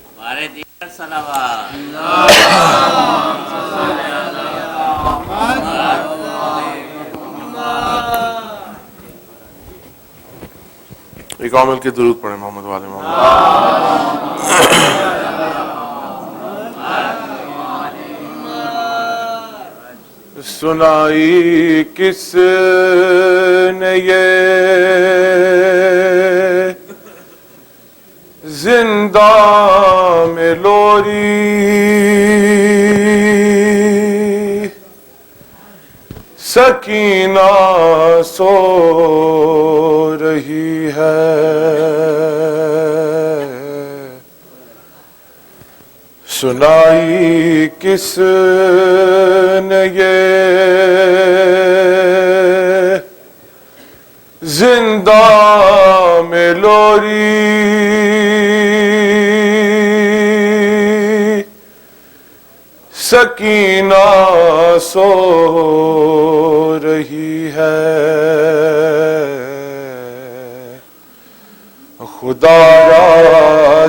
ہمارے دیگر صلوات ایک عامل کے درود پڑھیں محمد والے محمد. سنائی کس نے یہ زندہ میں لوری، سکینہ سو رہی ہے. سنائی کس نے یہ زندہ میں لوری، سکینہ سو رہی ہے. خدایا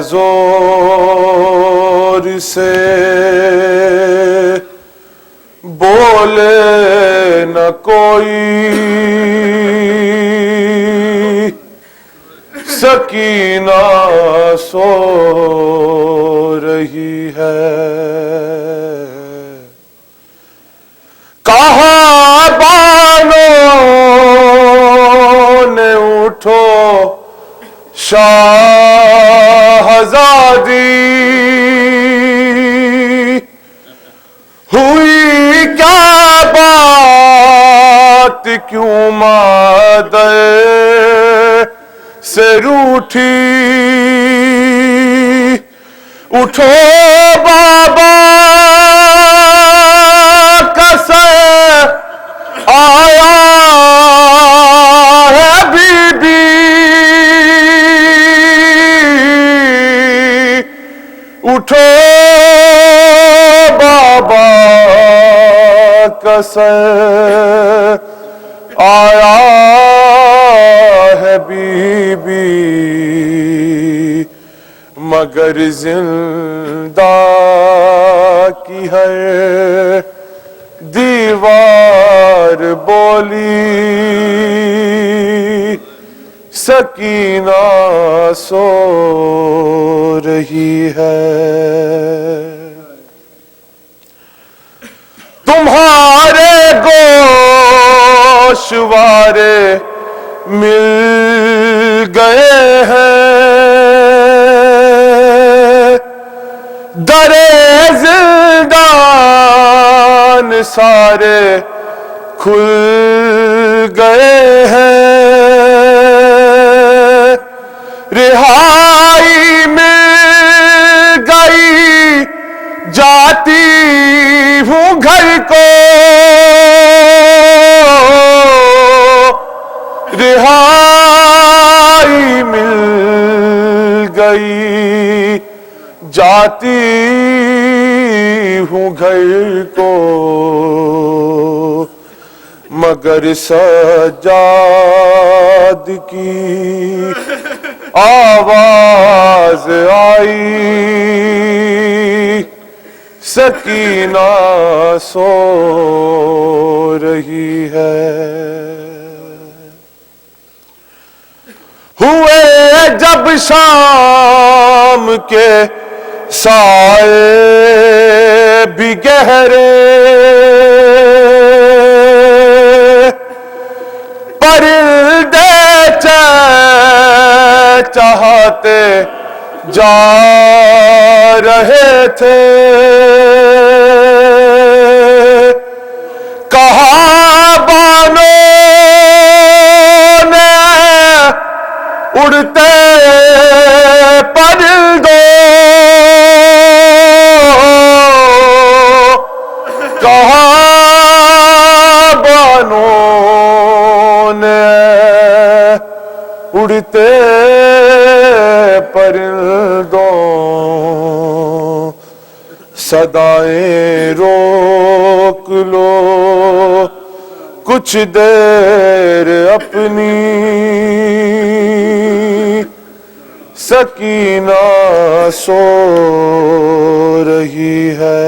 زور سے بولے نہ کوئی، سکینہ سو رہی ہے. کہاں بانوں نے اٹھو شاہزادی، ہوئی کیا بات کیوں مادر سے روٹھی. اٹھو بابا کا سر آیا ہے بی بی، اٹھو بابا کا سر آیا ہے بی بی. مگر زندہ کی ہے دیوار بولی، سکینہ سو رہی ہے. تمہارے گوشوارے مل گئے ہیں، درے زندان سارے کھل گئے ہیں. رہائی مل گئی، جاتی ہوں گھر کو، رہائی مل گئی، جاتی ہوں گھر کو. مگر سجاد کی آواز آئی، سکینہ سو رہی ہے. ہوئے جب شام کے سائے بھی گہرے، پرندے چاہتے جا رہے تھے. کہاں بانوں نے اڑتے پرندوں، کہاں بانوں نے اڑتے پرندوں، صدائیں روک لو کچھ دیر اپنی، سکینہ سو رہی ہے۔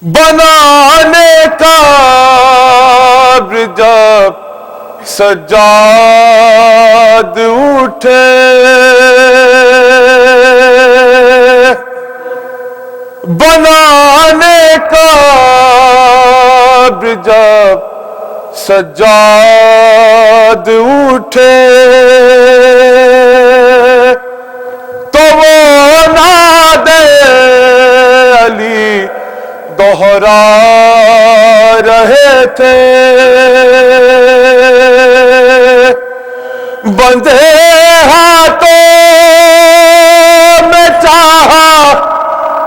بنانے کا جب سجاد اٹھے، بنانے کا جب سجاد اٹھے، تو وہ نادے علی دوہرا رہے تھے۔ بندھے ہاتھوں میں چاہا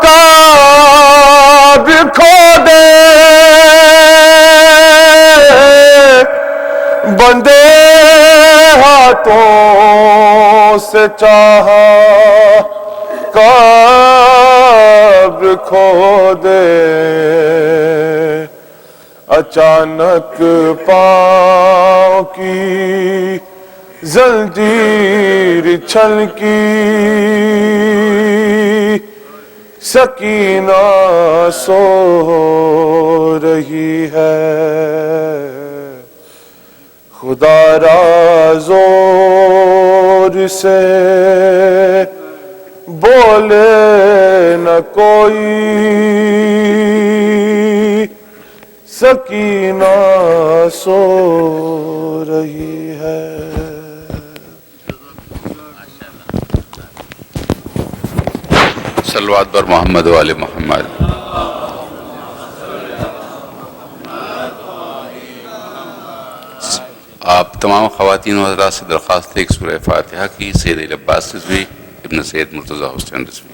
کعب کھو دے، بندھے ہاتھوں سے چاہا کعب کھو دے۔ اچانک پاؤں کی زنجیر چھلکی، سکینہ سو رہی ہے۔ خدا را زور سے بولے نہ کوئی، سکینہ سو رہی ہے۔ صلوات بر محمد و آل محمد۔ آپ تمام خواتین و حضرات سے درخواست ہے کہ سورہ فاتحہ کی سید عباس رضوی ابن سید مرتضی حسین رضوی۔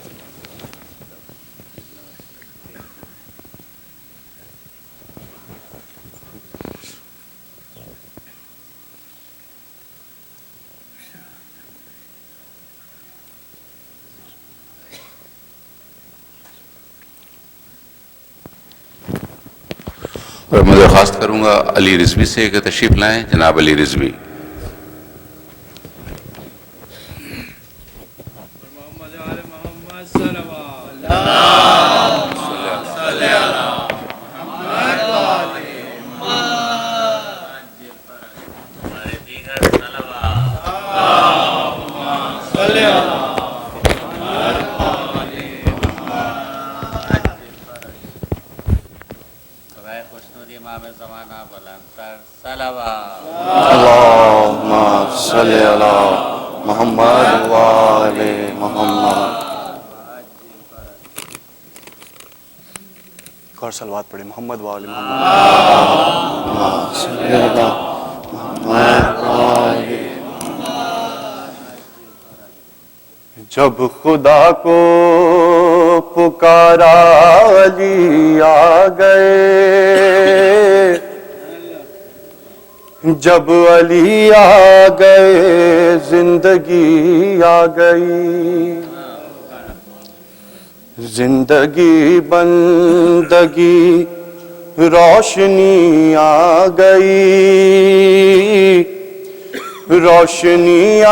اور میں درخواست کروں گا علی رضوی سے کہ تشریف لائیں، جناب علی رضوی۔ محمد آل محمد صلوات ہمارے دیگر صلوات خوشنودی امام زمانہ بلندتر صلوات۔ اللہم صلی علی محمد وآل محمد۔ ایک اور صلوات پڑھیں، محمد وآل محمد۔ اللہم صلی علی محمد وآل۔ جب خدا کو پکارا علی آ گئے، جب علی آ گئے زندگی آ گئی، زندگی بندگی روشنی آ گئی، روشنی آ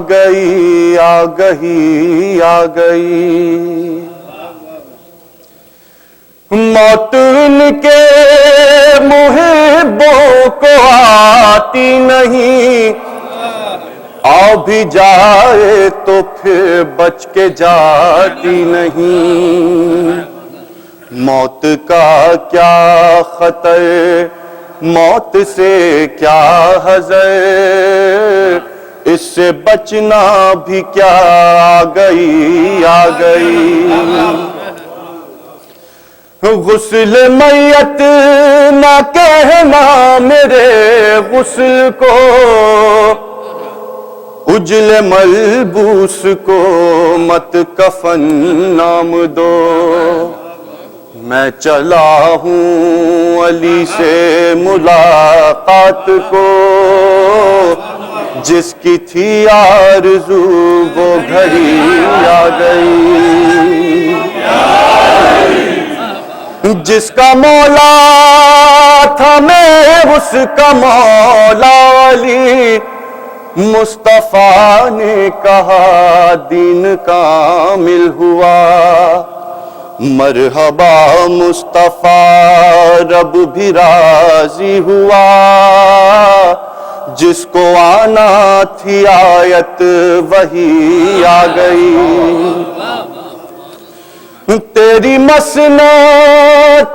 گئی، آگہی آ گئی۔ موت ان کے محبوں کو آتی نہیں، آ بھی جائے تو پھر بچ کے جاتی نہیں۔ موت کا کیا خطر، موت سے کیا حذر، اس سے بچنا بھی کیا، آ گئی آ گئی۔ غسل میت نہ کہنا میرے غسل کو، اجل ملبوس کو مت کفن نام دو۔ میں چلا ہوں علی سے ملاقات کو، جس کی تھی آرزو وہ گھڑی آ گئی، جس کا مولا تھا میں اس کا مولا علی، مصطفیٰ نے کہا دین کامل ہوا، مرحبا مصطفیٰ رب بھی راضی ہوا، جس کو آنا تھی آیت وہی آ گئی، تیری مسند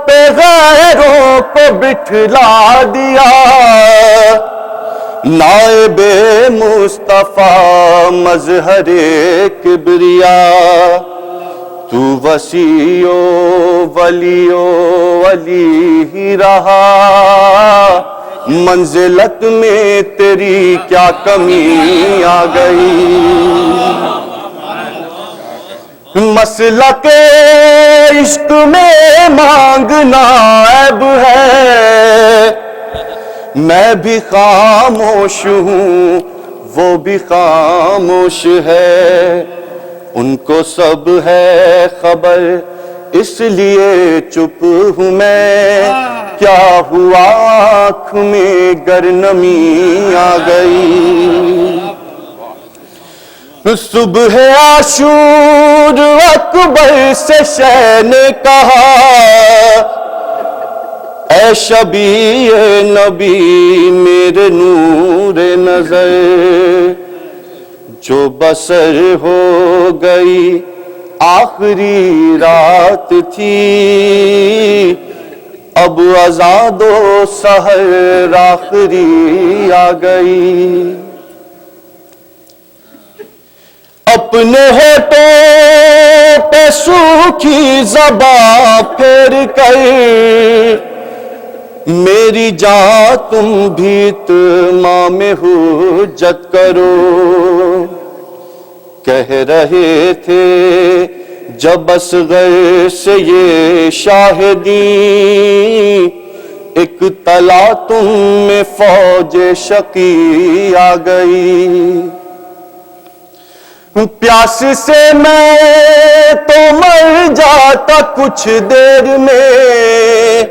پہ غیروں کو بٹھلا دیا، نائب مصطفیٰ مظہر کبریا، تو وسیع ولی ہی رہا، منزلت میں تیری کیا کمی آ گئی، مسلک عشق میں مانگنا عیب ہے، میں بھی خاموش ہوں وہ بھی خاموش ہے، ان کو سب ہے خبر اس لیے چپ ہوں میں، کیا ہوا آنکھ میں گر نمی آ گئی، صبح عاشور اکبر سے شہ نے کہا، اے شبیہ نبی میرے نور نظر، جو بسر ہو گئی آخری رات تھی، اب آزاد و سحر آخری آ گئی، اپنے ہونٹوں پہ سوکھی زباں پھیر کر میری جان تم بھی اتمام حجت کرو، کہہ رہے تھے جب اصغر سے یہ شاہدی، ایک تلا تم میں فوج شقی آ گئی، پیاس سے میں تو مر جاتا کچھ دیر میں،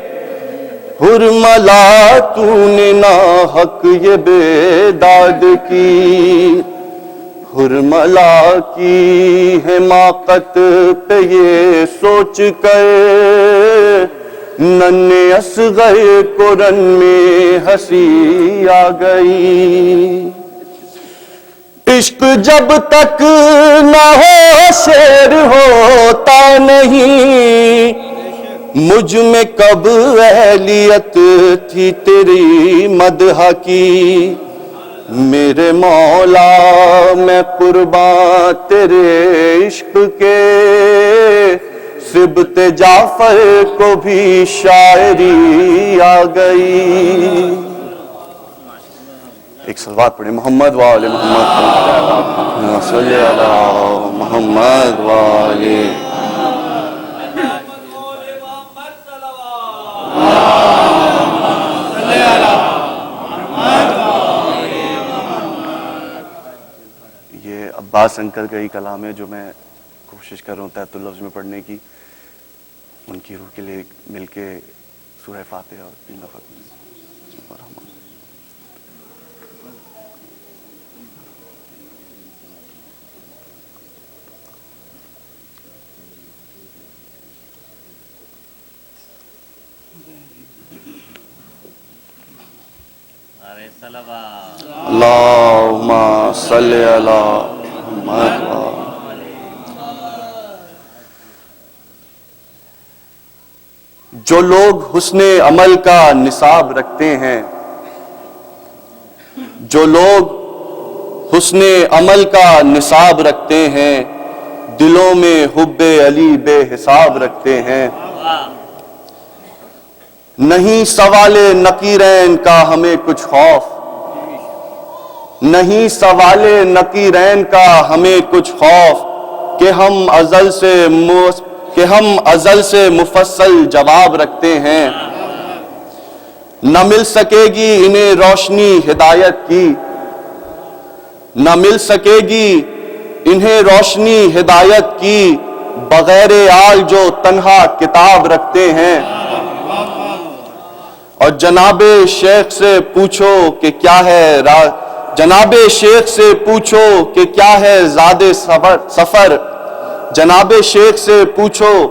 حرملا تو نے ناحق یہ بیداد کی، حرملا کی حماقت پہ یہ سوچ کر، ننھے اصغر کو رن میں ہنسی آ گئی، عشق جب تک نہ ہو شعر ہوتا نہیں، مجھ میں کب اہلیت تھی تیری مدح کی، میرے مولا میں قربان تیرے عشق کے، سبت جعفر کو بھی شاعری آ گئی، ایک صلوات پڑھیں محمد وآل محمد صلی اللہ محمد وآل یہ عباس انکل کا ہی کلام ہے جو میں کوشش کر رہا ہوں تحت اللفظ میں پڑھنے کی، ان کی روح کے لیے مل کے سورہ فاتحہ اور 3 دفعہ اللہم صلی علی محمد، جو لوگ حسن عمل کا نصاب رکھتے ہیں، جو لوگ حسن عمل کا نصاب رکھتے ہیں، دلوں میں حب علی بے حساب رکھتے ہیں، نہیں سوال نقیرین کا ہمیں کچھ خوف، نہیں سوال نقیرین کا ہمیں کچھ خوف، کہ ہم ازل سے مفصل جواب رکھتے ہیں، نہ مل سکے گی انہیں روشنی ہدایت کی، نہ مل سکے گی انہیں روشنی ہدایت کی بغیر آل جو تنہا کتاب رکھتے ہیں۔ اور جناب شیخ سے پوچھو کہ کیا ہے جناب شیخ سے پوچھو کہ کیا ہے زاد سفر، جناب شیخ سے پوچھو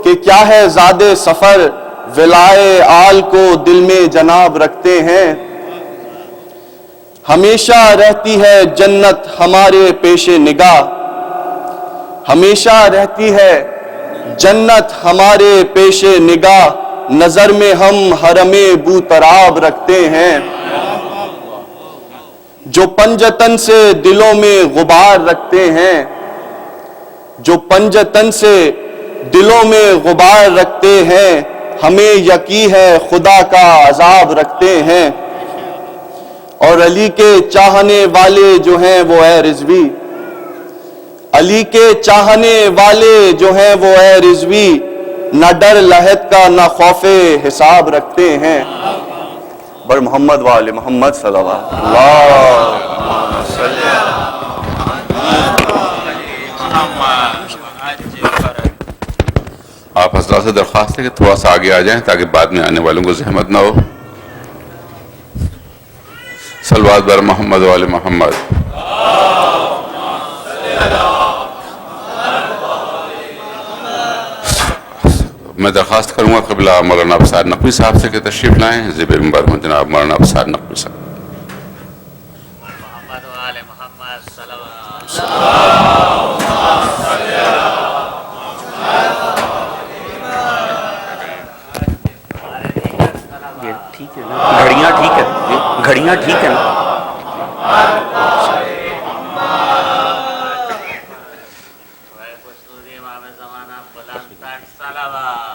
کہ کیا ہے زاد سفر، ولائے آل کو دل میں جناب رکھتے ہیں۔ ہمیشہ رہتی ہے جنت ہمارے پیش نگاہ، ہمیشہ رہتی ہے جنت ہمارے پیش نگاہ، نظر میں ہم حرم بوتراب رکھتے ہیں۔ جو پنجتن سے دلوں میں غبار رکھتے ہیں، جو پنجتن سے دلوں میں غبار رکھتے ہیں، ہمیں یقین ہے خدا کا عذاب رکھتے ہیں۔ اور علی کے چاہنے والے جو ہیں وہ اے رضوی، علی کے چاہنے والے جو ہیں وہ اے رضوی، نہ ڈر لحد کا نہ خوف حساب رکھتے ہیں۔ بر محمد وآل محمد صلی اللہ آپ حضرات سے درخواست ہے کہ تھوڑا سا آگے آ جائیں تاکہ بعد میں آنے والوں کو زحمت نہ ہو۔ صلوات بر محمد وآل محمد۔ میں درخواست کروں گا قبلہ مولانا ابصار نقوی صاحب سے کہ تشریف لائیں، زیب منبر میں جناب مولانا ابصار نقوی صاحب۔ محمد وآل محمد صلوات۔ ٹھیک ہے نا، گھڑیاں ٹھیک ہے، گھڑیاں ٹھیک ہے نا۔ امام زمانہ بلند تر صلوات۔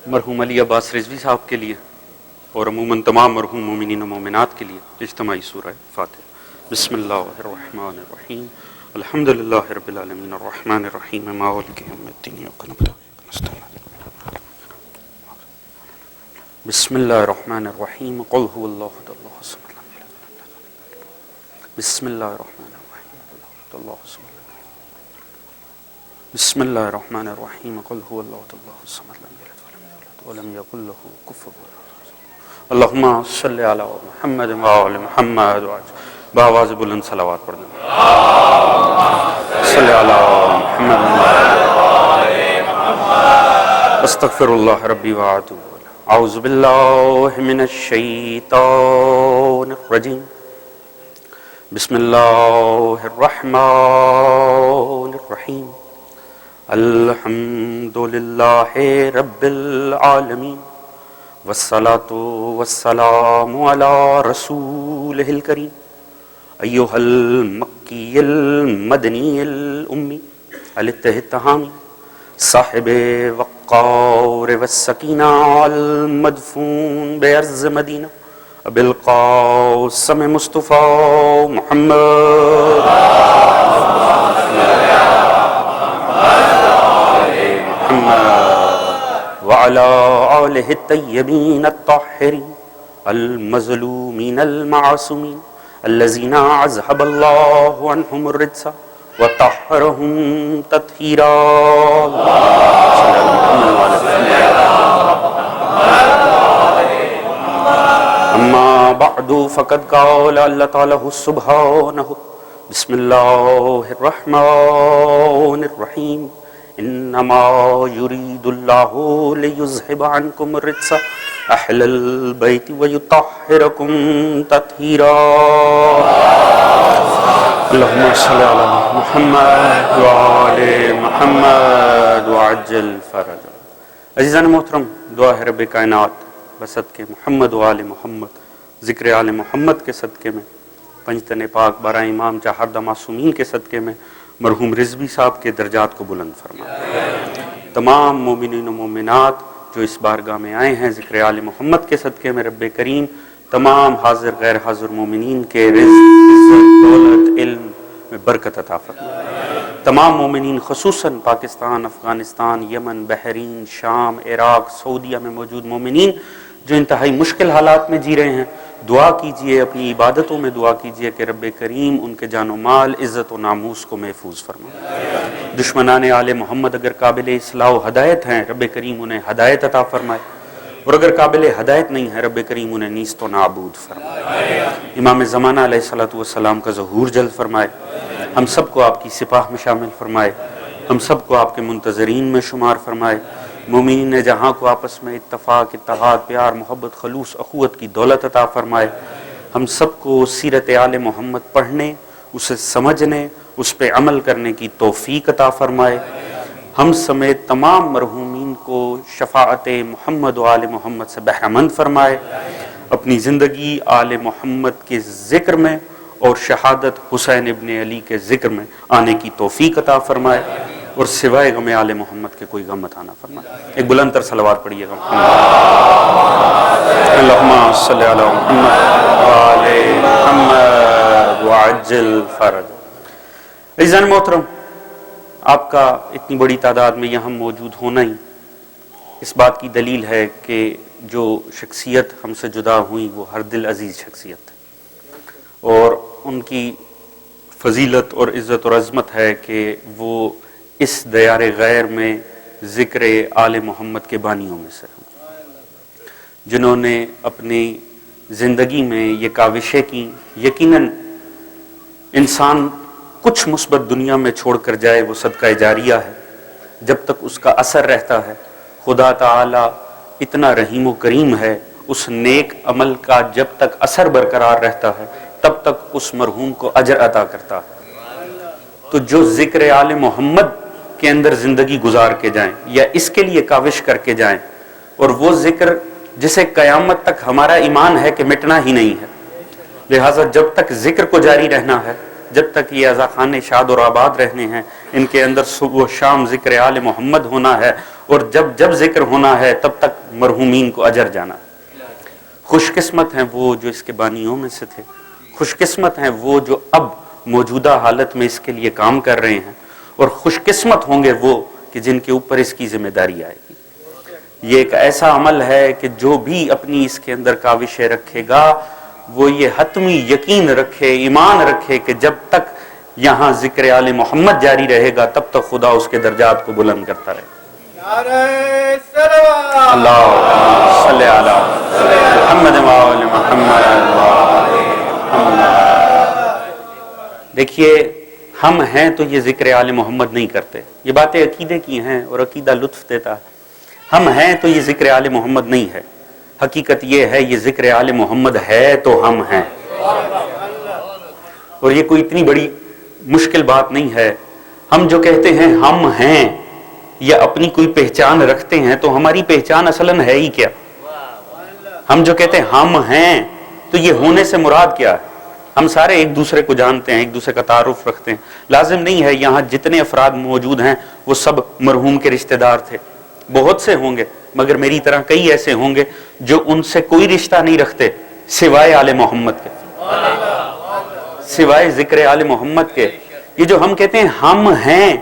مرحوم علی عباس رضوی صاحب کے لیے اور عموماً تمام مرحوم مومنین و مومنات کے لیے اجتماعی سورہ فاتحہ۔ بسم اللہ الرحمن الرحیم، الحمد للہ رب العالمین الرحمن الرحیم مالک یوم الدین ایاک نعبد و ایاک نستعین۔ بسم اللہ الرحمن الرحیم، قل هو اللہ احد اللہ الصمد لم یلد ولم یولد۔ بسم اللہ الرحمن الرحیم، قل هو اللہ الصمد لم یلد۔ بسم اللہ الرحمن الرحیم، قل هو اللہ اللہ الصمد لم یلد ولم یولد ولم یکن له کفوا احد۔ اللہم صلی علی محمد وآل محمد بآواز بلند صلوات پڑھ دیں۔ صلی علی محمد استغفر اللہ ربی واتوب الیہ۔ اعوذ باللہ من الشیطان الرجیم، بسم اللہ الرحمن الرحیم، الحمد للہ رب العالمین، والصلاة والسلام علی رسولہ الکریم، ایہا المکی المدنی الامی الاتحامی، صاحب وقار والسکینہ المدفون بارض مدینہ، ابی القاسم مصطفیٰ محمد وعلى آلہ الطیبین الطاہرین المظلومین المعصومین الذین اذهب اللہ عنہم الرجس وطہرہم تطہیرا۔ اما بعد فقد قال اللہ تعالی سبحانہ، بسم اللہ الرحمن الرحیم، انما يريد الله ليذهب عنكم الرجس اهل البيت ويطهركم تطهيرا۔ اللهم صل على محمد وآل محمد وعجل فرجا۔ عزیزان محترم، دعا ہے رب کائنات بصدقے محمد وآل محمد، ذکر آل محمد کے صدقے میں، پنجتن پاک برائے امام چہاردہ معصومین کے صدقے میں مرحوم رضوی صاحب کے درجات کو بلند فرما۔ تمام مومنین و مومنات جو اس بارگاہ میں آئے ہیں ذکر آل محمد کے صدقے میں رب کریم تمام حاضر غیر حاضر مومنین کے رزق، عزت، دولت، علم میں برکت عطا فرما۔ تمام مومنین خصوصاً پاکستان، افغانستان، یمن، بحرین، شام، عراق، سعودیہ میں موجود مومنین جو انتہائی مشکل حالات میں جی رہے ہیں، دعا کیجئے، اپنی عبادتوں میں دعا کیجئے کہ رب کریم ان کے جان و مال، عزت و ناموس کو محفوظ فرمائے۔ دشمنان آل محمد اگر قابل اصلاح و ہدایت ہیں، رب کریم انہیں ہدایت عطا فرمائے، اور اگر قابل ہدایت نہیں ہے، رب کریم انہیں نیست و نابود فرمائے۔ امام زمانہ علیہ الصلوۃ والسلام کا ظہور جلد فرمائے، ہم سب کو آپ کی سپاہ میں شامل فرمائے، ہم سب کو آپ کے منتظرین میں شمار فرمائے، مومنین جہاں کو آپس میں اتفاق، اتحاد، پیار، محبت، خلوص، اخوت کی دولت عطا فرمائے، ہم سب کو سیرت آل محمد پڑھنے، اسے سمجھنے، اس پہ عمل کرنے کی توفیق عطا فرمائے، ہم سمیت تمام مرحومین کو شفاعت محمد و آل محمد سے بہرہ مند فرمائے، اپنی زندگی آل محمد کے ذکر میں اور شہادت حسین ابن علی کے ذکر میں آنے کی توفیق عطا فرمائے، اور سوائے غم آل محمد کے کوئی غم عطا نہ فرمائے۔ ایک بلند تر صلوات پڑھیے گا، اللہم صلی علی محمد وآل محمد وعجل فرج۔ عزیزان محترم، آپ کا اتنی بڑی تعداد میں یہاں موجود ہونا ہی اس بات کی دلیل ہے کہ جو شخصیت ہم سے جدا ہوئی وہ ہر دل عزیز شخصیت ہے، اور ان کی فضیلت اور عزت اور عظمت ہے کہ وہ اس دیار غیر میں ذکر آل محمد کے بانیوں میں سے ہیں، جنہوں نے اپنی زندگی میں یہ کاوشیں کی۔ یقیناً انسان کچھ مثبت دنیا میں چھوڑ کر جائے وہ صدقہ جاریہ ہے، جب تک اس کا اثر رہتا ہے خدا تعالی اتنا رحیم و کریم ہے، اس نیک عمل کا جب تک اثر برقرار رہتا ہے تب تک اس مرحوم کو اجر عطا کرتا ہے۔ تو جو ذکر آل محمد کے اندر زندگی گزار کے جائیں یا اس کے لیے کاوش کر کے جائیں، اور وہ ذکر جسے قیامت تک ہمارا ایمان ہے کہ مٹنا ہی نہیں ہے، لہٰذا جب تک ذکر کو جاری رہنا ہے، جب تک یہ عزاخانے شاد اور آباد رہنے ہیں، ان کے اندر صبح و شام ذکر آل محمد ہونا ہے، اور جب ذکر ہونا ہے تب تک مرحومین کو اجر جانا ہے۔ خوش قسمت ہیں وہ جو اس کے بانیوں میں سے تھے، خوش قسمت ہیں وہ جو اب موجودہ حالت میں اس کے لیے کام کر رہے ہیں، اور خوش قسمت ہوں گے وہ کہ جن کے اوپر اس کی ذمہ داری آئے گی۔ یہ ایک ایسا عمل ہے کہ جو بھی اپنی اس کے اندر کاوشیں رکھے گا وہ یہ حتمی یقین رکھے، ایمان رکھے کہ جب تک یہاں ذکر آل محمد جاری رہے گا تب تک خدا اس کے درجات کو بلند کرتا رہے۔ اللہ صلی علی محمد وآل محمد۔ دیکھیے، ہم ہیں تو یہ ذکر آل محمد نہیں کرتے، یہ باتیں عقیدے کی ہیں اور عقیدہ لطف دیتا ہے۔ ہم ہیں تو یہ ذکر آل محمد نہیں ہے، حقیقت یہ ہے یہ ذکر آل محمد ہے تو ہم ہیں، اور یہ کوئی اتنی بڑی مشکل بات نہیں ہے۔ ہم جو کہتے ہیں ہم ہیں یا اپنی کوئی پہچان رکھتے ہیں تو ہماری پہچان اصلاً ہے ہی کیا؟ ہم جو کہتے ہیں ہم ہیں تو یہ ہونے سے مراد کیا ہے؟ ہم سارے ایک دوسرے کو جانتے ہیں، ایک دوسرے کا تعارف رکھتے ہیں، لازم نہیں ہے یہاں جتنے افراد موجود ہیں وہ سب مرحوم کے رشتہ دار تھے، بہت سے ہوں گے، مگر میری طرح کئی ایسے ہوں گے جو ان سے کوئی رشتہ نہیں رکھتے سوائے آل محمد کے، سوائے ذکر آل محمد کے۔ یہ جو ہم کہتے ہیں ہم ہیں،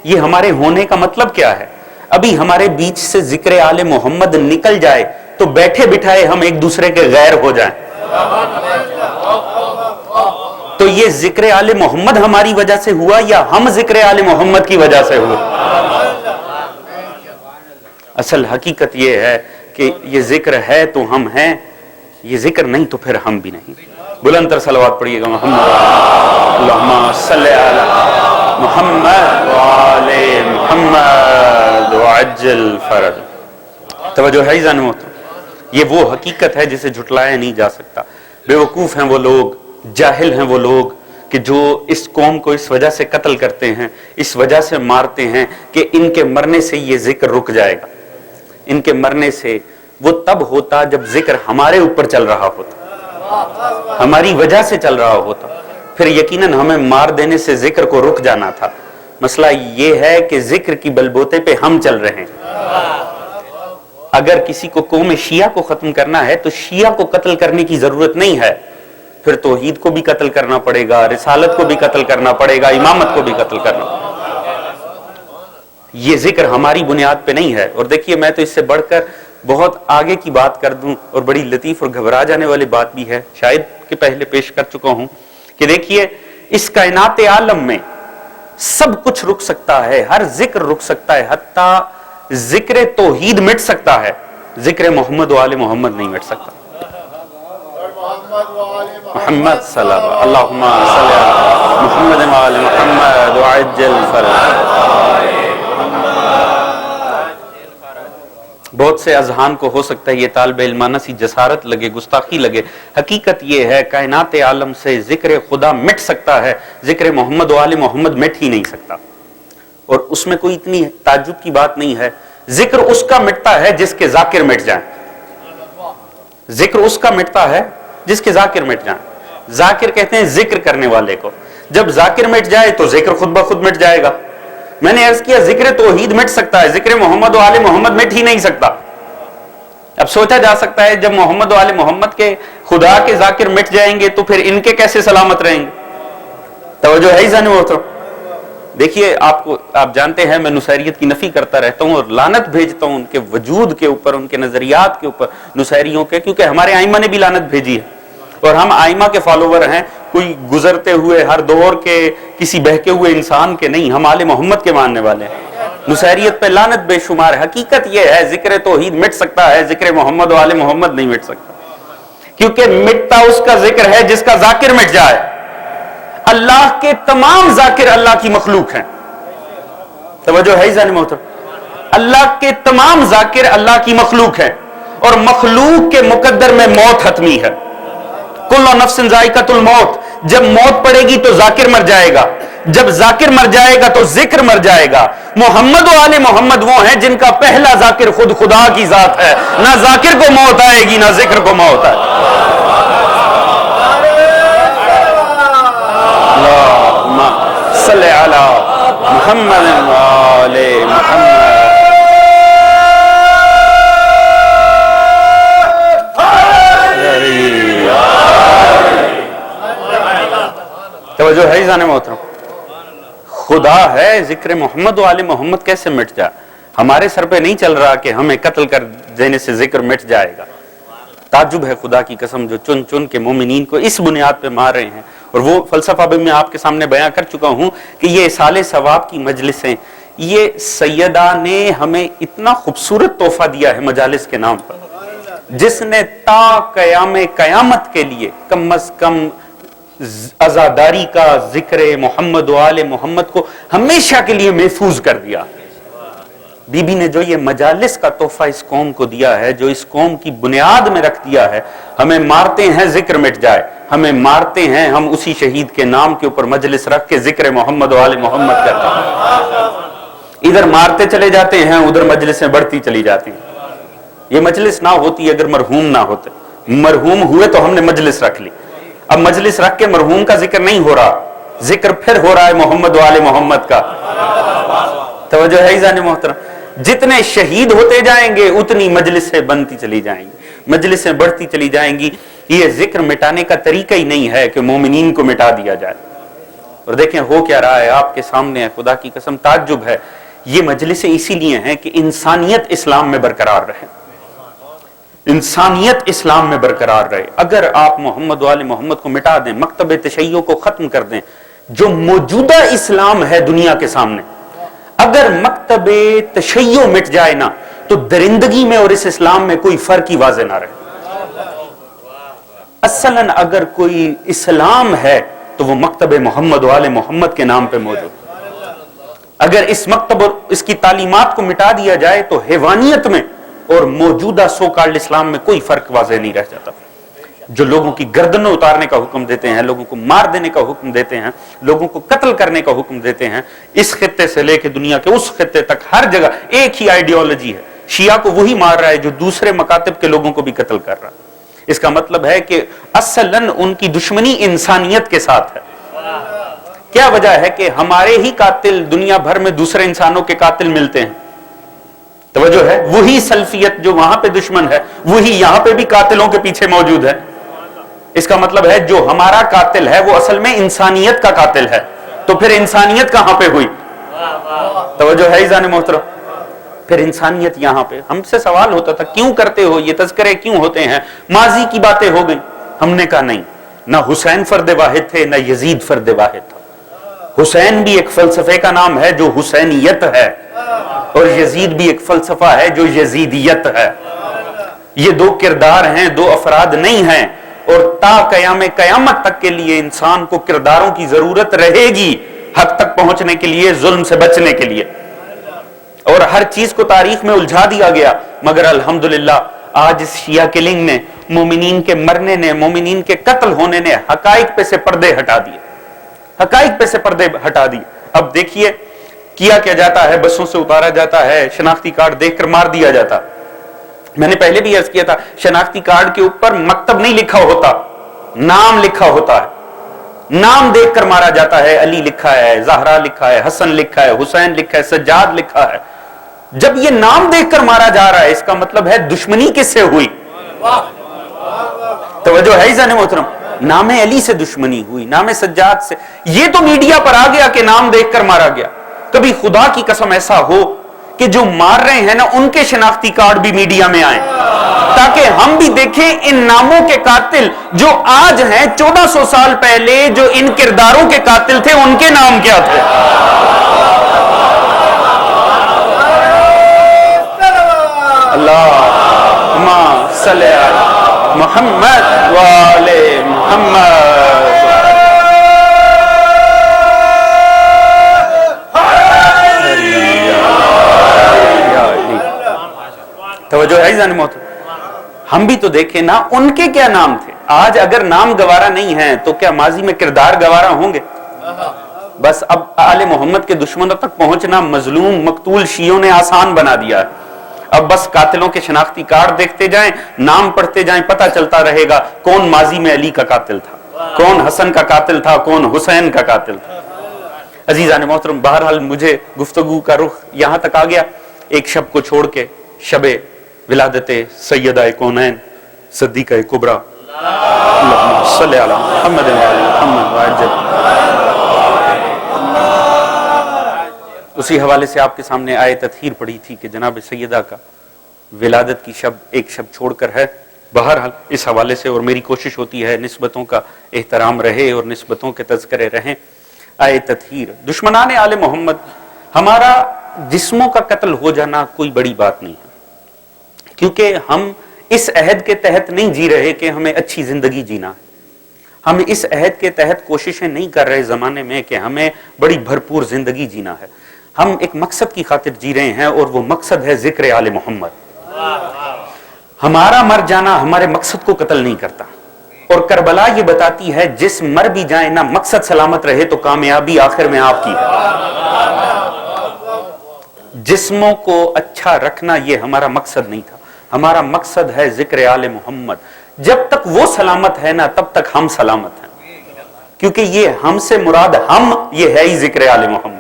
یہ ہمارے ہونے کا مطلب کیا ہے؟ ابھی ہمارے بیچ سے ذکر آل محمد نکل جائے تو بیٹھے بٹھائے ہم ایک دوسرے کے غیر ہو جائیں، تو یہ ذکر آل محمد ہماری وجہ سے ہوا یا ہم ذکر آل محمد کی وجہ سے ہوئے؟ اصل حقیقت یہ ہے کہ یہ ذکر ہے تو ہم ہیں، یہ ذکر نہیں تو پھر ہم بھی نہیں۔ بلند تر صلوات پڑھیے گا محمد، اللہم صلی علی محمد وآل محمد وعجل فرج۔ توجہ ہے عزیزان محترم، یہ وہ حقیقت ہے جسے جھٹلایا نہیں جا سکتا۔ بے وقوف ہیں وہ لوگ، جاہل ہیں وہ لوگ کہ جو اس قوم کو اس وجہ سے قتل کرتے ہیں، اس وجہ سے مارتے ہیں کہ ان کے مرنے سے یہ ذکر رک جائے گا۔ ان کے مرنے سے وہ تب ہوتا جب ذکر ہمارے اوپر چل رہا ہوتا، ہماری وجہ سے چل رہا ہوتا، پھر یقیناً ہمیں مار دینے سے ذکر کو رک جانا تھا۔ مسئلہ یہ ہے کہ ذکر کی بلبوتے پہ ہم چل رہے ہیں۔ اگر کسی کو قوم شیعہ کو ختم کرنا ہے تو شیعہ کو قتل کرنے کی ضرورت نہیں ہے، پھر توحید کو بھی قتل کرنا پڑے گا، رسالت کو بھی قتل کرنا پڑے گا، امامت کو بھی قتل کرنا پڑے گا۔ یہ ذکر ہماری بنیاد پہ نہیں ہے. اور دیکھیے میں تو اس سے بڑھ کر بہت آگے کی بات کر دوں اور بڑی لطیف اور گھبرا جانے والی بات بھی ہے, شاید کہ پہلے پیش کر چکا ہوں, کہ دیکھیے اس کائنات عالم میں سب کچھ رک سکتا ہے, ہر ذکر رک سکتا ہے, حتیٰ ذکر توحید مٹ سکتا ہے, ذکر محمد و آل محمد نہیں مٹ سکتا. محمد صلی اللہم صلی علی محمد و آل محمد وعجل فرج. بہت سے اذہان کو ہو سکتا ہے یہ طالب علمانہ سی جسارت لگے, گستاخی لگے. حقیقت یہ ہے کائنات عالم سے ذکر خدا مٹ سکتا ہے, ذکر محمد و آل محمد مٹ ہی نہیں سکتا. اور اس میں کوئی اتنی تعجب کی بات نہیں ہے. ذکر اس کا مٹتا ہے جس کے ذاکر مٹ جائیں, ذکر اس کا مٹتا ہے جس کے ذاکر مٹ جائیں. ذاکر کہتے ہیں ذکر کرنے والے کو, جب ذاکر مٹ جائے تو ذکر خود بخود مٹ جائے گا. میں نے عرض کیا ذکر توحید مٹ سکتا ہے, ذکر محمد و آل محمد مٹ ہی نہیں سکتا. اب سوچا جا سکتا ہے جب محمد و آل محمد کے خدا کے ذاکر مٹ جائیں گے تو پھر ان کے کیسے سلامت رہیں گے. توجہ ہے ذہن میں. دیکھیے آپ جانتے ہیں میں نصیریت کی نفی کرتا رہتا ہوں اور لعنت بھیجتا ہوں ان کے وجود کے اوپر, ان کے نظریات کے اوپر, نصیریوں کے, کیونکہ ہمارے ائمہ نے بھی لعنت بھیجی ہے اور ہم ائمہ کے فالوور ہیں, کوئی گزرتے ہوئے ہر دور کے کسی بہکے ہوئے انسان کے نہیں, ہم آل محمد کے ماننے والے ہیں. نصیریت پہ لعنت بے شمار ہے. حقیقت یہ ہے ذکر توحید مٹ سکتا ہے, ذکر محمد و آل محمد نہیں مٹ سکتا, کیونکہ مٹتا اس کا ذکر ہے جس کا ذاکر مٹ جائے. اللہ کے تمام ذاکر اللہ کی مخلوق ہیں. توجہ ہے ذہن محترم, اللہ کے تمام ذاکر اللہ کی مخلوق ہیں اور مخلوق کے مقدر میں موت حتمی ہے. کل نفس ذائقۃ الموت, جب موت پڑے گی تو ذاکر مر جائے گا, جب ذاکر مر جائے گا تو ذکر مر جائے گا. محمد و آل محمد وہ ہیں جن کا پہلا ذاکر خود خدا کی ذات ہے. نہ ذاکر کو موت آئے گی نہ ذکر کو موت آئے گی. اللہم صلی علی محمد و آل محمد. توجہ ہے ذہن محترم, خدا ہے, ذکر محمد و آل محمد کیسے مٹ جائے. ہمارے سر پہ نہیں چل رہا کہ ہمیں قتل کر دینے سے ذکر مٹ جائے گا. تعجب ہے خدا کی قسم جو چن چن کے مومنین کو اس بنیاد پہ مار رہے ہیں. اور وہ فلسفہ بھی میں آپ کے سامنے بیان کر چکا ہوں کہ یہ اصال ثواب کی مجلسیں, یہ سیدہ نے ہمیں اتنا خوبصورت تحفہ دیا ہے مجالس کے نام پر, جس نے تا قیام قیامت کے لیے کم از کم عزاداری کا ذکر محمد و آل محمد کو ہمیشہ کے لیے محفوظ کر دیا. بی بی نے جو یہ مجالس کا تحفہ اس قوم کو دیا ہے, جو اس قوم کی بنیاد میں رکھ دیا ہے. ہمیں مارتے ہیں ذکر مٹ جائے, ہمیں مارتے ہیں ہم اسی شہید کے نام کے اوپر مجلس رکھ کے ذکر محمد و آل محمد کرتے ہیں. ادھر مارتے چلے جاتے ہیں, ادھر مجلسیں بڑھتی چلی جاتی ہیں. یہ مجلس نہ ہوتی اگر مرحوم نہ ہوتے, مرحوم ہوئے تو ہم نے مجلس رکھ لی. اب مجلس رکھ کے مرحوم کا ذکر نہیں ہو رہا, ذکر پھر ہو رہا ہے محمد و آل محمد کا. توجہ ہے ذہن محترم, جتنے شہید ہوتے جائیں گے اتنی مجلسیں بنتی چلی جائیں گی, مجلسیں بڑھتی چلی جائیں گی. یہ ذکر مٹانے کا طریقہ ہی نہیں ہے کہ مومنین کو مٹا دیا جائے. اور دیکھیں ہو کیا رہا ہے آپ کے سامنے ہے, خدا کی قسم تعجب ہے. یہ مجلسیں اسی لیے ہیں کہ انسانیت اسلام میں برقرار رہے, انسانیت اسلام میں برقرار رہے. اگر آپ محمد و آل محمد کو مٹا دیں, مکتب تشیع کو ختم کر دیں, جو موجودہ اسلام ہے دنیا کے سامنے, اگر مکتب تشیع مٹ جائے نا تو درندگی میں اور اس اسلام میں کوئی فرق ہی واضح نہ رہے. اصلاً اگر کوئی اسلام ہے تو وہ مکتب محمد و آل محمد کے نام پہ موجود. اگر اس مکتب اور اس کی تعلیمات کو مٹا دیا جائے تو حیوانیت میں اور موجودہ سو کالڈ اسلام میں کوئی فرق واضح نہیں رہ جاتا. جو لوگوں کی گردنوں اتارنے کا حکم دیتے ہیں, لوگوں کو مار دینے کا حکم دیتے ہیں, لوگوں کو قتل کرنے کا حکم دیتے ہیں, اس خطے سے لے کے دنیا کے اس خطے تک ہر جگہ ایک ہی آئیڈیالوجی ہے. شیعہ کو وہی مار رہا ہے جو دوسرے مکاتب کے لوگوں کو بھی قتل کر رہا ہے. اس کا مطلب ہے کہ اصلاً ان کی دشمنی انسانیت کے ساتھ ہے. کیا وجہ ہے کہ ہمارے ہی قاتل دنیا بھر میں دوسرے انسانوں کے قاتل ملتے ہیں. توجہ ہے, وہی سلفیت جو وہاں پہ دشمن ہے وہی یہاں پہ بھی قاتلوں کے پیچھے موجود ہے. اس کا مطلب ہے جو ہمارا قاتل ہے وہ اصل میں انسانیت کا قاتل ہے. تو پھر انسانیت کہاں پہ ہوئی؟ توجہ ہے عزیزان محترم؟ پھر انسانیت یہاں پہ ہم سے سوال ہوتا تھا کیوں کرتے ہو یہ تذکرے کیوں ہوتے ہیں؟ ماضی کی باتیں ہو گئی. ہم نے کہا نہیں، نہ حسین فرد واحد تھے نہ یزید فرد واحد تھا. حسین بھی ایک فلسفے کا نام ہے جو حسینیت ہے، اور یزید بھی ایک فلسفہ ہے جو یزیدیت ہے. یہ دو کردار ہیں، دو افراد نہیں ہیں، اور تا قیام قیامت تک کے لیے انسان کو کرداروں کی ضرورت رہے گی حق تک پہنچنے کے لیے، ظلم سے بچنے کے لیے. اور ہر چیز کو تاریخ میں الجھا دیا گیا، مگر الحمدللہ آج اس شیعہ کلنگ نے، مومنین کے مرنے نے، مومنین کے قتل ہونے نے حقائق پہ سے پردے ہٹا دیے، حقائق پہ سے پردے ہٹا دیے. اب دیکھیے کیا جاتا ہے، بسوں سے اتارا جاتا ہے، شناختی کارڈ دیکھ کر مار دیا جاتا. میں نے پہلے بھی عرض کیا تھا، شناختی کارڈ کے اوپر مکتب نہیں لکھا ہوتا، نام لکھا ہوتا ہے. نام دیکھ کر مارا جاتا ہے. علی لکھا ہے، زہرا لکھا ہے، حسن لکھا ہے، حسین لکھا ہے، سجاد لکھا ہے. جب یہ نام دیکھ کر مارا جا رہا ہے اس کا مطلب ہے دشمنی کس سے ہوئی؟ توجہ ہے عزیزان محترم؟ نام علی سے دشمنی ہوئی، نام سجاد سے. یہ تو میڈیا پر آ گیا کہ نام دیکھ کر مارا گیا. کبھی خدا کی قسم ایسا ہو کہ جو مار رہے ہیں نا ان کے شناختی کارڈ بھی میڈیا میں آئیں تاکہ ہم بھی دیکھیں ان ناموں کے قاتل جو آج ہیں، 1400 سال پہلے جو ان کرداروں کے قاتل تھے ان کے نام کیا تھے. اللہم صلی علی محمد وآل محمد. توجہ ہے عزیزان محترم؟ ہم بھی تو دیکھیں نا ان کے کیا نام تھے. آج اگر نام گوارا نہیں ہے تو کیا ماضی میں کردار گوارا ہوں گے؟ بس اب آل محمد کے دشمنوں تک پہنچنا مظلوم مقتول شیعوں نے آسان بنا دیا ہے. اب بس قاتلوں کے شناختی کارڈ دیکھتے جائیں، نام پڑھتے جائیں، پتہ چلتا رہے گا کون ماضی میں علی کا قاتل تھا، کون حسن کا قاتل تھا، کون حسین کا قاتل تھا. عزیزان محترم، بہرحال مجھے گفتگو کا رخ یہاں تک آ گیا. ایک شب کو چھوڑ کے، شب ولادت سیدہ کونین صدیقہ کبریٰ اللہم صلی علی محمد وعلی محمد وعجل. اسی حوالے سے آپ کے سامنے آیت تطہیر پڑھی تھی کہ جناب سیدہ کا ولادت کی شب ایک شب چھوڑ کر ہے. بہرحال اس حوالے سے اور میری کوشش ہوتی ہے نسبتوں کا احترام رہے اور نسبتوں کے تذکرے رہیں. آیت تطہیر، دشمنان آل محمد، ہمارا جسموں کا قتل ہو جانا کوئی بڑی بات نہیں ہے، کیونکہ ہم اس عہد کے تحت نہیں جی رہے کہ ہمیں اچھی زندگی جینا ہے. ہم اس عہد کے تحت کوششیں نہیں کر رہے زمانے میں کہ ہمیں بڑی بھرپور زندگی جینا ہے. ہم ایک مقصد کی خاطر جی رہے ہیں اور وہ مقصد ہے ذکر آل محمد. ہمارا مر جانا ہمارے مقصد کو قتل نہیں کرتا. اور کربلا یہ بتاتی ہے جس مر بھی جائے نہ مقصد سلامت رہے تو کامیابی آخر میں آپ کی ہے. جسموں کو اچھا رکھنا یہ ہمارا مقصد نہیں تھا، ہمارا مقصد ہے ذکر آل محمد. جب تک وہ سلامت ہے نا تب تک ہم سلامت ہیں، کیونکہ یہ ہم سے مراد ہم یہ ہے ہی ذکر آل محمد.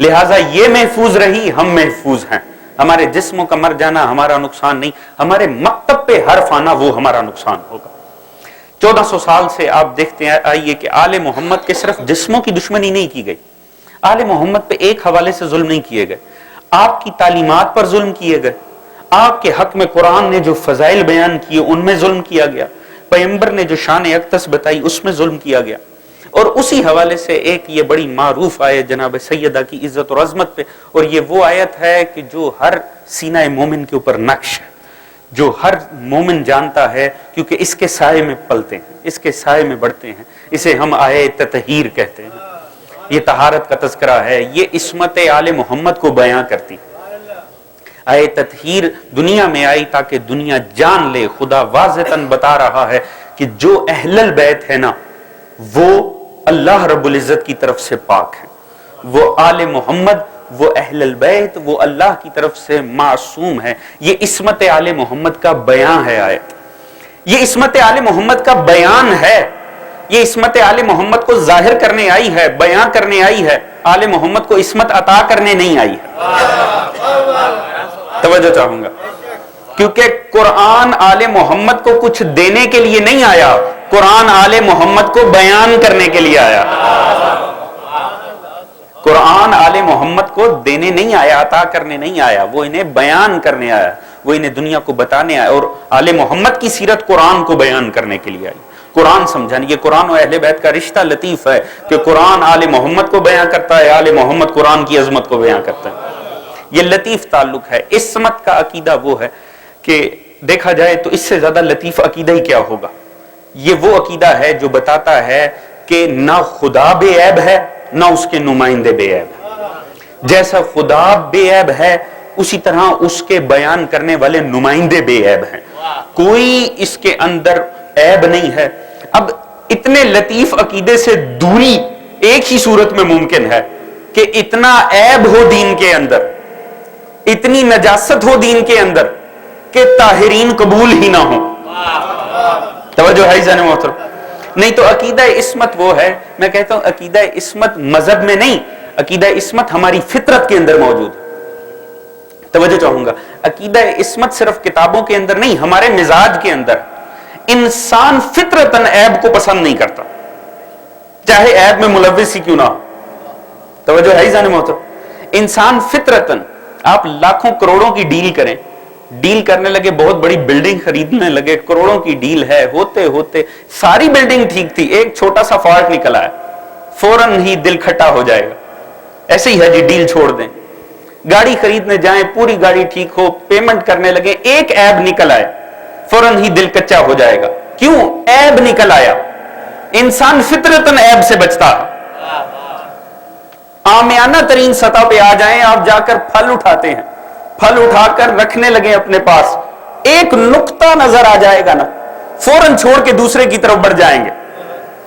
لہٰذا یہ محفوظ رہی، ہم محفوظ ہیں. ہمارے جسموں کا مر جانا ہمارا نقصان نہیں، ہمارے مکتب پہ حرف آنا وہ ہمارا نقصان ہوگا. 1400 سال سے آپ دیکھتے آئیے کہ آل محمد کے صرف جسموں کی دشمنی نہیں کی گئی، آل محمد پہ ایک حوالے سے ظلم نہیں کیے گئے. آپ کی تعلیمات پر ظلم کیے گئے، آپ کے حق میں قرآن نے جو فضائل بیان کیے ان میں ظلم کیا گیا، پیغمبر نے جو شان اقدس بتائی اس میں ظلم کیا گیا. اور اسی حوالے سے ایک یہ بڑی معروف آیت جناب سیدہ کی عزت اور عظمت پہ، اور یہ وہ آیت ہے کہ جو ہر سینہ مومن کے اوپر نقش ہے، جو ہر مومن جانتا ہے کیونکہ اس کے سائے میں پلتے ہیں، اس کے سائے میں بڑھتے ہیں. اسے ہم آیت تطہیر کہتے ہیں. یہ طہارت کا تذکرہ ہے، یہ عصمت آل محمد کو بیان کرتی. آیت تطہیر دنیا میں آئی تاکہ دنیا جان لے. خدا واضحاً بتا رہا ہے کہ جو اہل البیت ہے نا وہ اللہ رب العزت کی طرف سے پاک ہے، وہ آل محمد، وہ اہل البیت، وہ اللہ کی طرف سے معصوم ہے. یہ عصمت آل محمد کا بیان ہے. آیت یہ عصمت آل محمد کا بیان ہے. یہ عصمت آل محمد کو ظاہر کرنے آئی ہے، بیان کرنے آئی ہے. آل محمد کو عصمت عطا کرنے نہیں آئی ہے. توجہ چاہوں گا، کیونکہ قرآن آل محمد کو کچھ دینے کے لیے نہیں آیا، قرآن آل محمد کو بیان کرنے کے لیے آیا. قرآن آل محمد کو دینے نہیں آیا، عطا کرنے نہیں آیا، وہ انہیں بیان کرنے آیا، وہ انہیں دنیا کو بتانے آیا. اور آل محمد کی سیرت قرآن کو بیان کرنے کے لیے آئی، قرآن سمجھانے. یہ قرآن و اہل بیت کا رشتہ لطیف ہے کہ قرآن آل محمد کو بیان کرتا ہے، آل محمد قرآن کی عظمت کو بیان کرتا ہے. یہ لطیف تعلق ہے. عصمت کا عقیدہ وہ ہے کہ دیکھا جائے تو اس سے زیادہ لطیف عقیدہ ہی کیا ہوگا. یہ وہ عقیدہ ہے جو بتاتا ہے کہ نہ خدا بے عیب ہے نہ اس کے نمائندے بے عیب ہے. جیسا خدا بے عیب ہے اسی طرح اس کے بیان کرنے والے نمائندے بے عیب ہیں، کوئی اس کے اندر عیب نہیں ہے. اب اتنے لطیف عقیدے سے دوری ایک ہی صورت میں ممکن ہے کہ اتنا عیب ہو دین کے اندر، اتنی نجاست ہو دین کے اندر کہ طاہرین قبول ہی نہ ہو. توجہ ہے جان محترم. نہیں تو عقیدہ عصمت وہ ہے، میں کہتا ہوں عقیدہ عصمت مذہب میں نہیں، عقیدہ عصمت ہماری فطرت کے اندر موجود ہے. توجہ چاہوں گا، عقیدہ عصمت صرف کتابوں کے اندر نہیں، ہمارے مزاج کے اندر. انسان فطرتاً عیب کو پسند نہیں کرتا، چاہے عیب میں ملوث ہی کیوں نہ ہو. توجہ ہے جان محترم. انسان فطرتاً، آپ لاکھوں کروڑوں کی ڈیل کریں، ڈیل کرنے لگے، بہت بڑی بلڈنگ خریدنے لگے، کروڑوں کی ڈیل ہے، ہوتے ہوتے ساری بلڈنگ ٹھیک تھی، ایک چھوٹا سا فالٹ نکلا ہے، فوراً ہی دل کھٹا ہو جائے گا. ایسے ہی ہے جی، ڈیل چھوڑ دیں. گاڑی خریدنے جائیں، پوری گاڑی ٹھیک ہو، پیمنٹ کرنے لگے، ایک عیب نکل آئے، فوراً ہی دل کچا ہو جائے گا. کیوں؟ عیب نکل آیا. انسان فطرتاً عیب سے بچتا ہے. عامیانہ ترین سطح پہ آ جائیں، آپ جا کر پھل اٹھاتے ہیں، پھل اٹھا کر رکھنے لگے اپنے پاس، ایک نقطہ نظر آ جائے گا نا، فوراً چھوڑ کے دوسرے کی طرف بڑھ جائیں گے.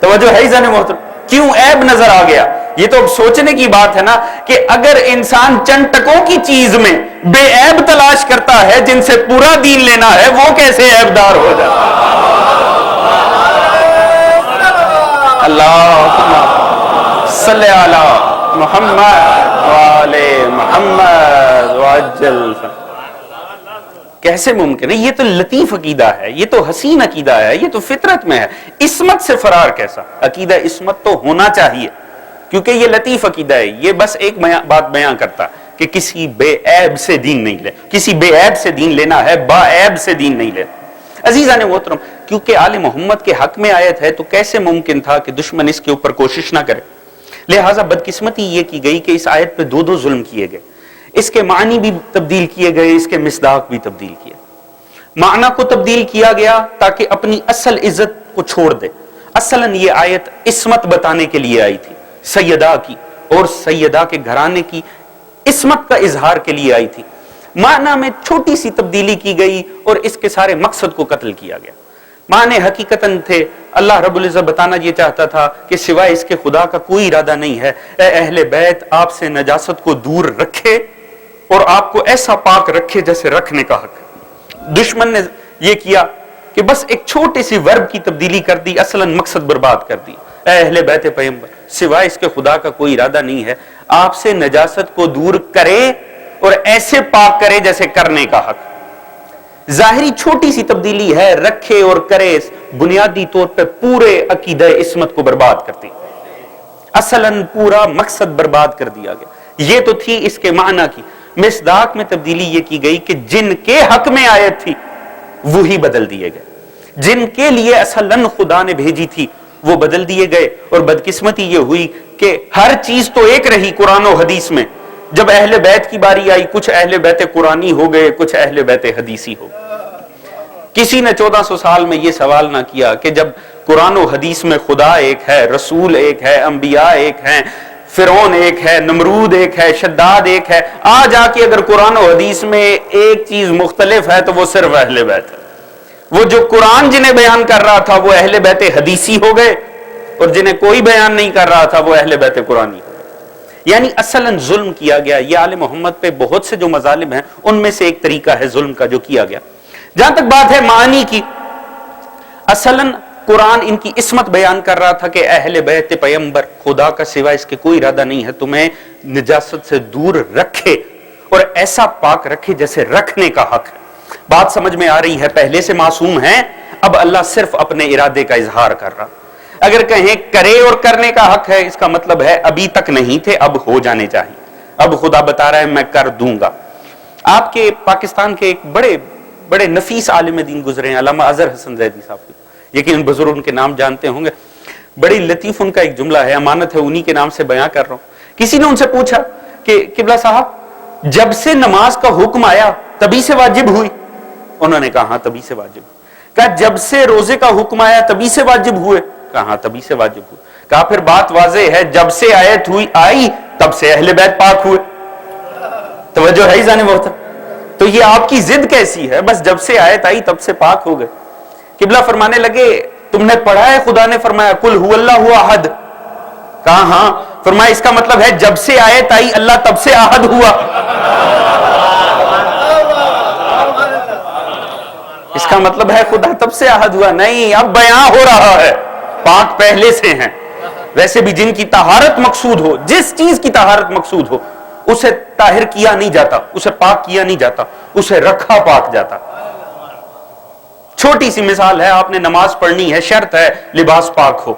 توجہ ہے جان محترم. کیوں؟ عیب نظر آ گیا. یہ تو سوچنے کی بات ہے نا کہ اگر انسان چند ٹکوں کی چیز میں بے عیب تلاش کرتا ہے جن سے پورا دین لینا ہے، وہ کیسے عیب دار ہو جاتا ہے. اللہ صلی علی محمد وعلی محمد وعجل. کیسے ممکن ہے؟ یہ تو لطیف عقیدہ ہے، یہ تو حسین عقیدہ ہے، یہ تو فطرت میں ہے. عصمت سے فرار کیسا؟ عقیدہ عصمت تو ہونا چاہیے کیونکہ یہ لطیف عقیدہ ہے. یہ بس ایک بات بیان کرتا کہ کسی بے عیب سے دین نہیں لے، کسی بے عیب سے دین لینا ہے، با عیب سے دین نہیں لینا. عزیزان محترم، کیونکہ آل محمد کے حق میں آیت ہے تو کیسے ممکن تھا کہ دشمن اس کے اوپر کوشش نہ کرے. لہٰذا بدقسمتی یہ کی گئی کہ اس آیت پہ دو ظلم کیے گئے. اس کے معنی بھی تبدیل کیے گئے، اس کے مصداق بھی تبدیل کیے. معنی کو تبدیل کیا گیا تاکہ اپنی اصل عزت کو چھوڑ دے. اصلاً یہ آیت عصمت بتانے کے لیے آئی تھی، سیدہ کی اور سیدہ کے گھرانے کی عصمت کا اظہار کے لیے آئی تھی. معنی میں چھوٹی سی تبدیلی کی گئی اور اس کے سارے مقصد کو قتل کیا گیا. معنی حقیقتاً تھے، اللہ رب العزت بتانا یہ چاہتا تھا کہ سوائے اس کے خدا کا کوئی ارادہ نہیں ہے. اے اہل بیت، آپ سے نجاست کو دور رکھے اور آپ کو ایسا پاک رکھے جیسے رکھنے کا حق. دشمن نے یہ کیا کہ بس ایک چھوٹی سی ورب کی تبدیلی کر دی، اصلاً مقصد برباد کر دی. اے اہل بیت پیغمبر، سوائے اس کے خدا کا کوئی ارادہ نہیں ہے، آپ سے نجاست کو دور کرے اور ایسے پاک کرے جیسے کرنے کا حق. ظاہری چھوٹی سی تبدیلی ہے، رکھے اور کرے بنیادی طور پہ پورے عقیدہ عصمت کو برباد کرتی، اصلاً پورا مقصد برباد کر دیا گیا. یہ تو تھی اس کے معنی کی. مصداق میں تبدیلی یہ کی گئی کہ جن کے حق میں آیت تھی وہی بدل دیے گئے، جن کے لیے اصلاً خدا نے بھیجی تھی وہ بدل دیے گئے. اور بدقسمتی یہ ہوئی کہ ہر چیز تو ایک رہی قرآن و حدیث میں، جب اہل بیت کی باری آئی کچھ اہل بیت قرآنی ہو گئے، کچھ اہل بیت حدیثی ہو گئے. کسی نے 1400 سال میں یہ سوال نہ کیا کہ جب قرآن و حدیث میں خدا ایک ہے، رسول ایک ہے، انبیاء ایک ہیں، فرعون ایک ہے، نمرود ایک ہے، شداد ایک ہے، آج آ کے اگر قرآن و حدیث میں ایک چیز مختلف ہے تو وہ صرف اہل بیت ہے. وہ جو قرآن جنہیں بیان کر رہا تھا وہ اہل بیت حدیثی ہو گئے اور جنہیں کوئی بیان نہیں کر رہا تھا وہ اہل بیت قرآنی. یعنی اصلاً ظلم کیا گیا. یہ آل محمد پہ بہت سے جو مظالم ہیں ان میں سے ایک طریقہ ہے ظلم کا جو کیا گیا. جہاں تک بات ہے معنی کی، اصلاً قرآن ان کی عصمت بیان کر رہا تھا کہ اہل بیت پیغمبر خدا کا سوا اس کے کوئی ارادہ نہیں ہے، تمہیں نجاست سے دور رکھے اور ایسا پاک رکھے جیسے رکھنے کا حق ہے. بات سمجھ میں آ رہی ہے؟ پہلے سے معصوم ہیں، اب اللہ صرف اپنے ارادے کا اظہار کر رہا. اگر کہیں کرے اور کرنے کا حق ہے، اس کا مطلب ہے ابھی تک نہیں تھے، اب ہو جانے چاہیے، اب خدا بتا رہا ہے میں کر دوں گا۔ آپ کے پاکستان کے ایک بڑے نفیس عالم دین گزرے ہیں، علامہ اظہر حسن زیدی صاحب، یقیناً بزرگ ان کے نام جانتے ہوں گے، بڑی لطیف ان کا ایک جملہ ہے، امانت ہے انہی کے نام سے بیان کر رہا ہوں۔ کسی نے ان سے پوچھا کہ قبلہ صاحب جب سے نماز کا حکم آیا تبھی سے واجب ہوئی؟ انہوں نے کہا ہاں تبھی سے واجب۔ کہا جب سے روزے کا حکم آیا تبھی سے واجب ہوئے؟ کہا ہاں تبھی سے واجب ہوئے۔ کہا پھر بات واضح ہے، جب سے آیت آئی تب سے اہل بیت پاک ہوئے۔ توجہ ہے ذہن محترم؟ تو یہ آپ کی ضد کیسی ہے؟ بس جب سے آیت آئی تب سے پاک ہو گئے۔ قبلہ فرمانے لگے تم نے پڑھا ہے خدا نے فرمایا قل هو اللہ احد؟ کہا ہاں۔ فرمایا اس کا مطلب ہے جب سے آیت آئی اللہ تب سے احد ہوا؟ اس کا مطلب ہے خدا تب سے احد ہوا؟ نہیں، اب بیان ہو رہا ہے پاک پہلے سے ہیں۔ ویسے بھی جن کی طہارت مقصود ہو، جس چیز کی طہارت مقصود ہو، اسے طاہر کیا نہیں جاتا، اسے پاک کیا نہیں جاتا، اسے رکھا پاک جاتا۔ چھوٹی سی مثال ہے، آپ نے نماز پڑھنی ہے، شرط ہے لباس پاک ہو۔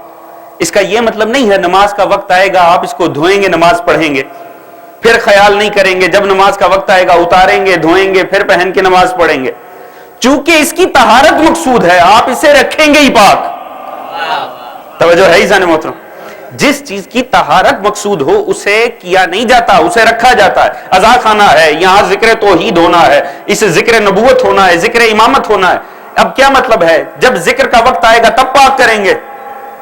اس کا یہ مطلب نہیں ہے نماز کا وقت آئے گا آپ اس کو دھوئیں گے نماز پڑھیں گے، پھر خیال نہیں کریں گے، جب نماز کا وقت آئے گا اتاریں گے دھوئیں گے پھر پہن کے نماز پڑھیں گے۔ چونکہ اس کی طہارت مقصود ہے آپ اسے رکھیں گے ہی پاک۔ توجہ ہے ذہن محترم؟ جس چیز کی طہارت مقصود ہو اسے کیا نہیں جاتا، اسے رکھا جاتا ہے۔ عزا خانہ ہے، یہاں ذکر توحید ہونا ہے، اسے ذکر نبوت ہونا ہے، ذکر امامت ہونا ہے۔ اب کیا مطلب ہے جب ذکر کا وقت آئے گا تب پاک کریں گے؟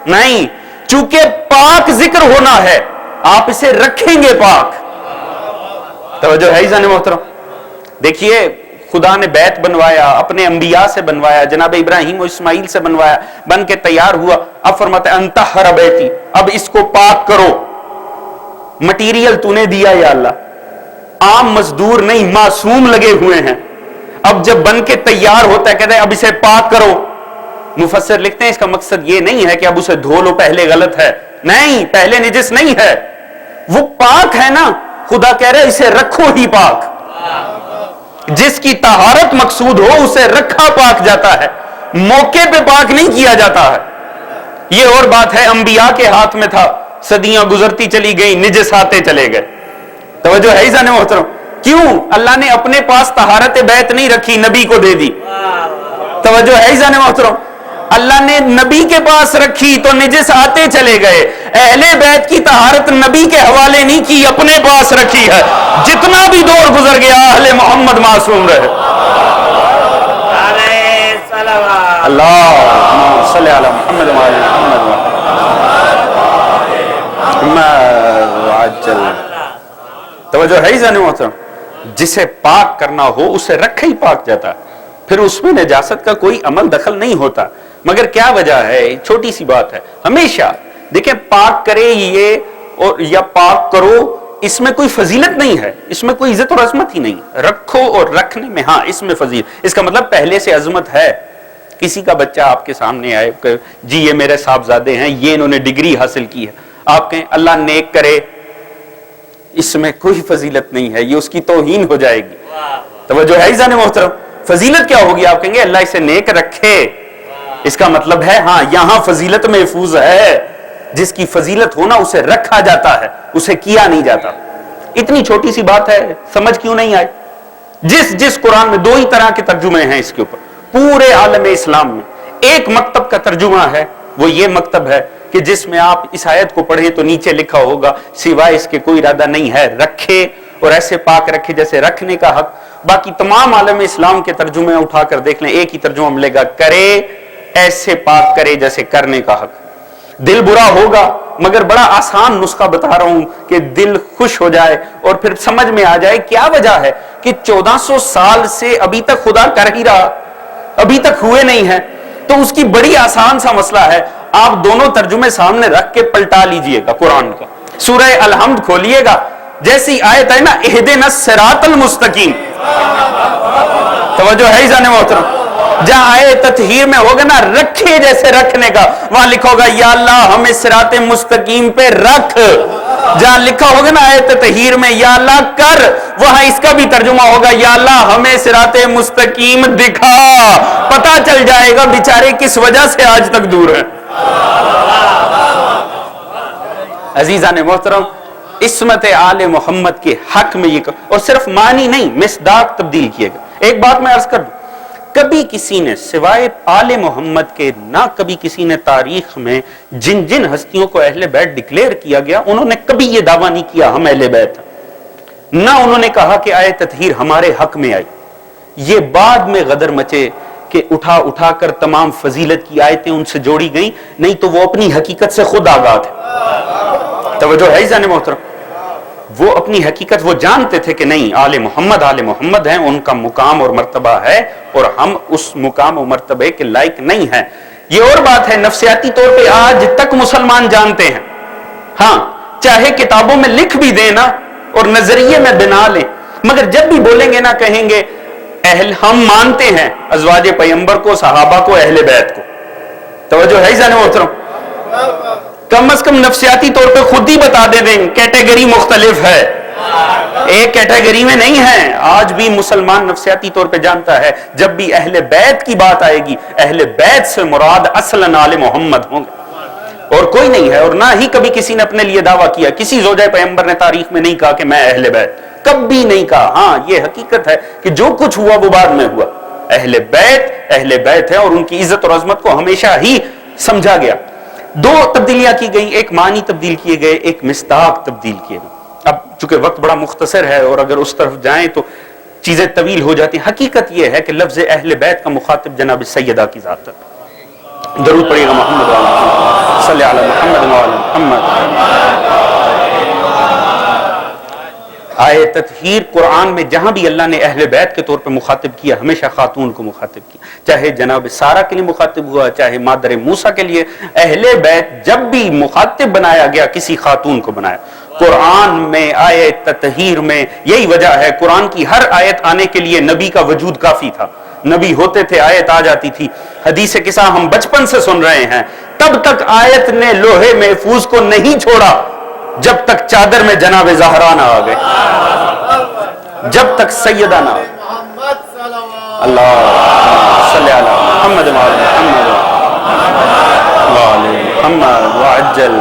نہیں، چونکہ پاک ذکر ہونا ہے آپ اسے رکھیں گے پاک۔ توجہ ہے ذہن محترم؟ دیکھیے خدا نے بیت بنوایا، اپنے انبیاء سے بنوایا، جناب ابراہیم و اسماعیل سے بنوایا، بن کے تیار ہوا، اب فرماتا ہے انطہر بیتی، اب اس کو پاک کرو۔ مٹیریل تو نے دیا یا اللہ، عام مزدور نہیں، معصوم لگے ہوئے ہیں۔ اب جب بن کے تیار ہوتا ہے کہتے ہیں اب اسے پاک کرو۔ مفسر لکھتے ہیں اس کا مقصد یہ نہیں ہے کہ اب اسے دھو لو پہلے غلط ہے، نہیں، پہلے نجس نہیں ہے، وہ پاک ہے نا، خدا کہہ رہے اسے رکھو ہی پاک۔ جس کی طہارت مقصود ہو اسے رکھا پاک جاتا ہے، موقع پہ پاک نہیں کیا جاتا ہے۔ یہ اور بات ہے انبیاء کے ہاتھ میں تھا، صدیاں گزرتی چلی گئی، نجس آتے چلے گئے۔ توجہ ہے ذہن محترم؟ کیوں؟ اللہ نے اپنے پاس طہارت بیت نہیں رکھی، نبی کو دے دی۔ توجہ ہے ذہن محترم؟ اللہ نے نبی کے پاس رکھی تو نجس آتے چلے گئے۔ اہل بیت کی طہارت نبی کے حوالے نہیں کی، اپنے پاس رکھی ہے، جتنا بھی دور گزر گیا اہل محمد معصوم رہے۔ اللہ صلی علی محمد وعلی محمد۔ توجہ ہے ذہن محترم؟ جسے پاک کرنا ہو اسے رکھا ہی پاک جاتا، پھر اس میں نجاست کا کوئی عمل دخل نہیں ہوتا۔ مگر کیا وجہ ہے؟ چھوٹی سی بات ہے، ہمیشہ دیکھیں پاک کرے یہ اور یا پاک کرو، اس میں کوئی فضیلت نہیں ہے، اس میں کوئی عزت اور عظمت ہی نہیں۔ رکھو اور رکھنے میں ہاں اس میں فضیلت، اس کا مطلب پہلے سے عظمت ہے۔ کسی کا بچہ آپ کے سامنے آئے کہ جی یہ میرے صاحبزادے ہیں، یہ انہوں نے ڈگری حاصل کی ہے، آپ کہیں اللہ نیک کرے، اس میں کوئی فضیلت نہیں ہے، یہ اس کی توہین ہو جائے گی۔ توجہ ہے ذہن محترم؟ فضیلت کیا ہوگی؟ آپ کہیں گے اللہ اسے نیک رکھے، اس کا مطلب ہے ہاں یہاں فضیلت محفوظ ہے، جس کی فضیلت ہونا اسے رکھا جاتا ہے، اسے کیا نہیں جاتا۔ اتنی چھوٹی سی بات ہے، سمجھ کیوں نہیں آئی؟ جس قرآن میں دو ہی طرح کے ترجمے ہیں اس کے اوپر پورے عالم اسلام میں۔ ایک مکتب کا ترجمہ ہے، وہ یہ مکتب ہے کہ جس میں آپ اس آیت کو پڑھیں تو نیچے لکھا ہوگا سوائے اس کے کوئی ارادہ نہیں ہے، رکھے اور ایسے پاک رکھے جیسے رکھنے کا حق۔ باقی تمام عالم اسلام کے ترجمے اٹھا کر دیکھ لیں، ایک ہی ترجمہ ملے گا، کرے ایسے پاک کرے جیسے کرنے کا حق۔ دل برا ہوگا مگر بڑا آسان نسخہ بتا رہا ہوں کہ دل خوش ہو جائے اور پھر سمجھ میں آ جائے کیا وجہ ہے کہ 1400 سال سے ابھی تک خدا کر ہی رہا، ابھی تک ہوئے نہیں ہیں۔ تو اس کی بڑی آسان سا مسئلہ ہے، آپ دونوں ترجمے سامنے رکھ کے پلٹا لیجئے گا قرآن کا، سورہ الحمد کھولیے گا، جیسی آیت ہے نا اہدنا الصراط المستقیم، توجہ ہے ذہن محترم؟ جہاں آئے تطہیر میں ہوگا نا رکھے جیسے رکھنے کا، وہاں لکھا ہوگا یا اللہ ہمیں صراط مستقیم پہ رکھ۔ جہاں لکھا ہوگا نا آئے تطہیر میں یا اللہ کر، وہاں اس کا بھی ترجمہ ہوگا یا اللہ ہمیں صراط مستقیم دکھا۔ پتہ چل جائے گا بیچارے کس وجہ سے آج تک دور ہیں۔ عزیزان محترم، عصمت آل محمد کے حق میں یہ اور صرف معنی نہیں، مصداق تبدیل کیے گئے۔ ایک بات میں عرض کر دوں، کبھی کسی نے سوائے آل محمد کے نہ کبھی کسی نے تاریخ میں جن جن ہستیوں کو اہل بیت ڈکلیئر کیا گیا انہوں نے کبھی یہ دعویٰ نہیں کیا ہم اہل بیت ہیں، نہ انہوں نے کہا کہ آیت تطہیر ہمارے حق میں آئی۔ یہ بعد میں غدر مچے کہ اٹھا کر تمام فضیلت کی آیتیں ان سے جوڑی گئیں، نہیں تو وہ اپنی حقیقت سے خود آگاہ تھے۔ توجہ ہے عزیزان محترم، وہ اپنی حقیقت وہ جانتے تھے کہ نہیں، آل محمد ہیں، ان کا مقام اور مرتبہ ہے اور ہم اس مقام و مرتبے کے لائق نہیں ہیں۔ یہ اور بات ہے، نفسیاتی طور پہ آج تک مسلمان جانتے ہیں، ہاں چاہے کتابوں میں لکھ بھی دیں نا اور نظریے میں بنا لیں، مگر جب بھی بولیں گے نا کہیں گے ہم مانتے ہیں ازواج پیغمبر کو، صحابہ کو، اہل بیت کو۔ توجہ ہے عزیزان محترم، کم از کم نفسیاتی طور پہ خود ہی بتا دے دیں کیٹیگری مختلف ہے، ایک کیٹیگری میں نہیں ہے۔ آج بھی مسلمان نفسیاتی طور پہ جانتا ہے جب بھی اہل بیت کی بات آئے گی، اہل بیت سے مراد اصلاً آل محمد ہوں گے اور کوئی نہیں ہے، اور نہ ہی کبھی کسی نے اپنے لیے دعویٰ کیا، کسی زوجہ پیغمبر نے تاریخ میں نہیں کہا کہ میں اہل بیت، کبھی نہیں کہا۔ ہاں یہ حقیقت ہے کہ جو کچھ ہوا وہ بعد میں ہوا، اہل بیت ہے اور ان کی عزت اور عظمت کو ہمیشہ ہی سمجھا گیا۔ دو تبدیلیاں کی گئیں، ایک معنی تبدیل کیے گئے، ایک مصداق تبدیل کیے گئے۔ اب چونکہ وقت بڑا مختصر ہے اور اگر اس طرف جائیں تو چیزیں طویل ہو جاتی ہیں۔ حقیقت یہ ہے کہ لفظ اہل بیت کا مخاطب جناب سیدہ کی ذات ہے۔ درود پڑھیے گا محمد وعلی محمد، صلی علی محمد وعلی محمد۔ آئے تطہیر قرآن میں جہاں بھی اللہ نے اہل بیت کے طور پہ مخاطب کیا ہمیشہ خاتون کو مخاطب کیا، چاہے جناب سارہ کے لیے مخاطب ہوا، چاہے مادر موسیٰ کے لیے۔ اہل بیت جب بھی مخاطب بنایا گیا کسی خاتون کو بنایا۔ قرآن میں آیت تطہیر میں یہی وجہ ہے، قرآن کی ہر آیت آنے کے لیے نبی کا وجود کافی تھا، نبی ہوتے تھے آیت آ جاتی تھی۔ حدیث قصہ ہم بچپن سے سن رہے ہیں، تب تک آیت نے لوہے محفوظ کو نہیں چھوڑا جب تک چادر میں جناب زہرا نہ آ گئے، جب تک سیدہ نہ اللہ صلی علی محمد محمد وعجل،